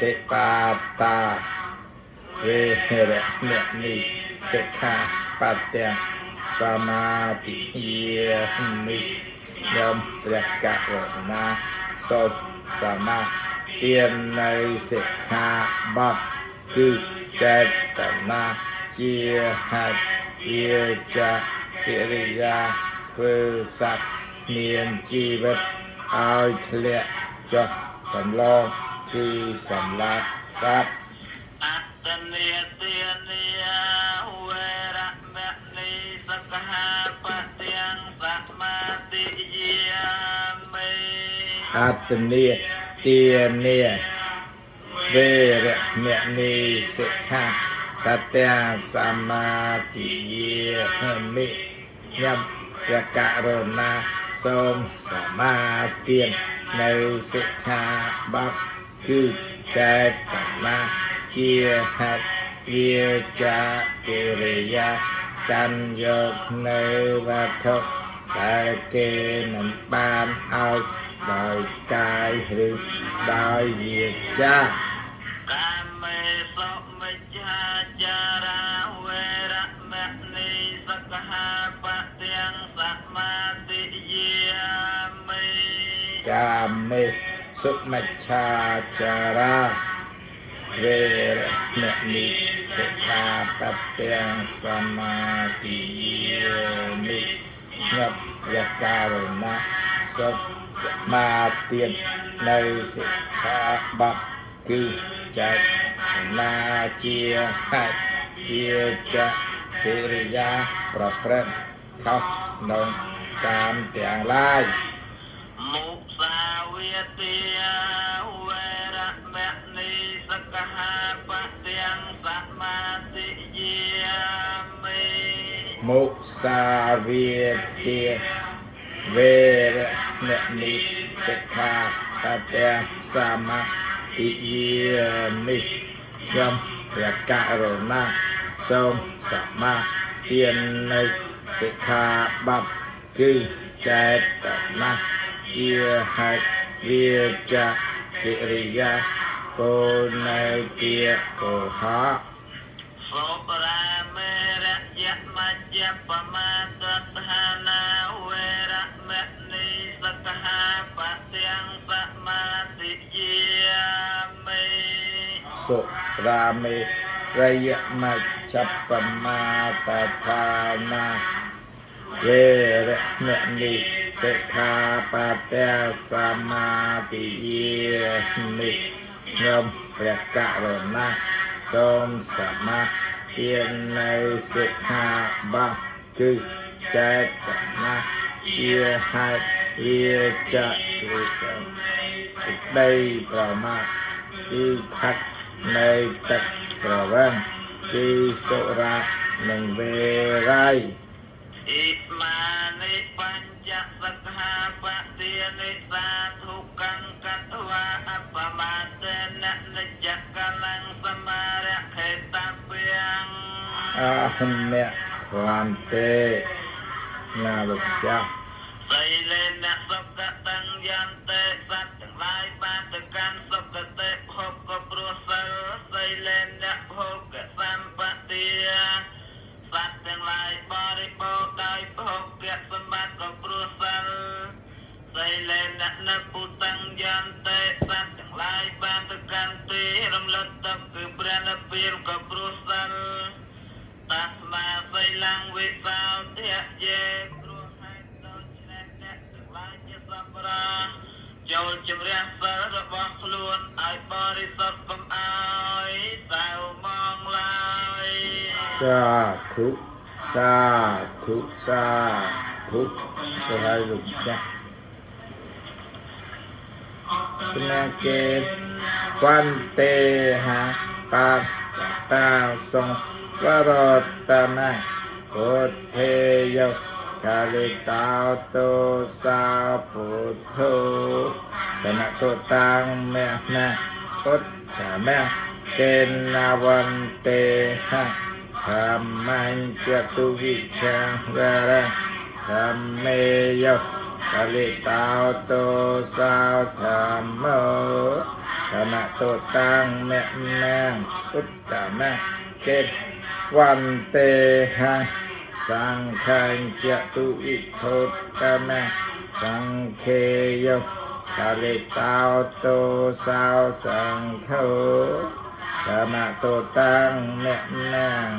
តិបាតាវេរមណីសិក្ខាបទាំងសមាទិយាមិខ្ញុំព្រះករុណាសូមសមាទាននៅសិក្ខាបទគឺចេតនាជាហេតុវាចាកិរិយាធ្វើសត្វមានជីវិតឲ្យធ្លាក់ចុះកន្លងគឺសម្លាប់សត្វ អតនេទានិយាវេរមណីសកហាបទាំងសមាទិយាមិ អត្តនីទានាវេរមណីសិក្ខាបទាំងសមាទិយាមិខ្ញុំព្រះករុណាសូមសមាទាននៅសិក្ខាបទគឺចេតនាជាហេតុវាចាកិរិយាកាន់យកនៅវត្ថុដែលគេមិនបានឲ្យដោយកាយឬដោយវាចា កាមេសុមិច្ឆាចារាវេរមណីសកហាបទាំងសមាទិយាមិ កាមេសុមិច្ឆាចារាវេរមណីសិក្ខាបទាំងសមាទិយាមិខ្ញុំព្រះករុណាសូមសមាទាននៅសិក្ខាបទគឺចេតនាជាហេតុវាចាកិរិយាប្រព្រឹត្តខុសក្នុងកាមទាំងឡាយ មុសាវាទាវេរមណីសកហាបទាំងសមាទិយាមិ មុសាវាទាវេរមណីសិក្ខាបទាំងសមាទិយាមិខ្ញុំព្រះករុណាសូមសមាទាននៅសិក្ខាបទគឺចេតនាជាហេតុវាចាកិរិយាគោលនៅពាក្យកុហក សុរាមេរយមជ្ជបមាទដ្ឋានាវេរមណីសកហាបទាំងសមាទិយាមិ សុរាមេរយមជ្ជបមាតដ្ឋានាវេរមណីសិក្ខាបទាំងសមាទិយាមិខ្ញុំព្រះករុណាសូមសមាទាននៅសិក្ខាបទគឺចេតនាជាហេតុវាចាកិដីប្រមាទគឺផឹកនៅទឹកស្រវឹងគឺសុរានិងវេរ័យ អ៊ីមានិបញ្ចសក្ខាបទានិសាធុកੰកតវៈអបមាតេននិច្ចកលੰសមារខេតពាំង អហមៈវន្ទេណាលោកចាស់ សីលេនសុគតੰយន្តេសត្វទាំងឡាយបានទៅកាន់សុគតិភពក៏ព្រោះសិលសីលេនភោគសម្បទាសត្វទាំងឡាយបរិបោគដោយភោគសម្បត្តិក៏ព្រោះសិលសីលេននពុតੰយន្តេសត្វទាំងឡាយបានទៅកាន់ទីរំលត់ទឹកគឺព្រះនិព្វានក៏ព្រោះសិល តាស្មាសី ลังวิสาวเทียเยครัวให้โดนแช่แน่ถึงลายจะสับราចូលជំរះសិលរបស់ខ្លួនឲ្យបរិសុទ្ធកុំឲ្យសៅមងឡើយ สาธุสาธุสาธุไปให้ลูกจ้ะเป็นแนเกตวันเตหะปาตาทรงวโรตนะโอเทโยกาลิตาโตสาพุทโธตนะโตตังแม่นะพุทธะแม่เกณนาวันเตหะธรรมัญจตุวิชังวรังธรรมเมโยกาลิตาโตสาธรรมโมธนะโตตังแม่นะพุทธะแม่เกณวันเตหะสังฆัญจตุวิโทตมะสังเคโยกาลิตาโตสาวสังโฆธรรมะโตตังแม่นัง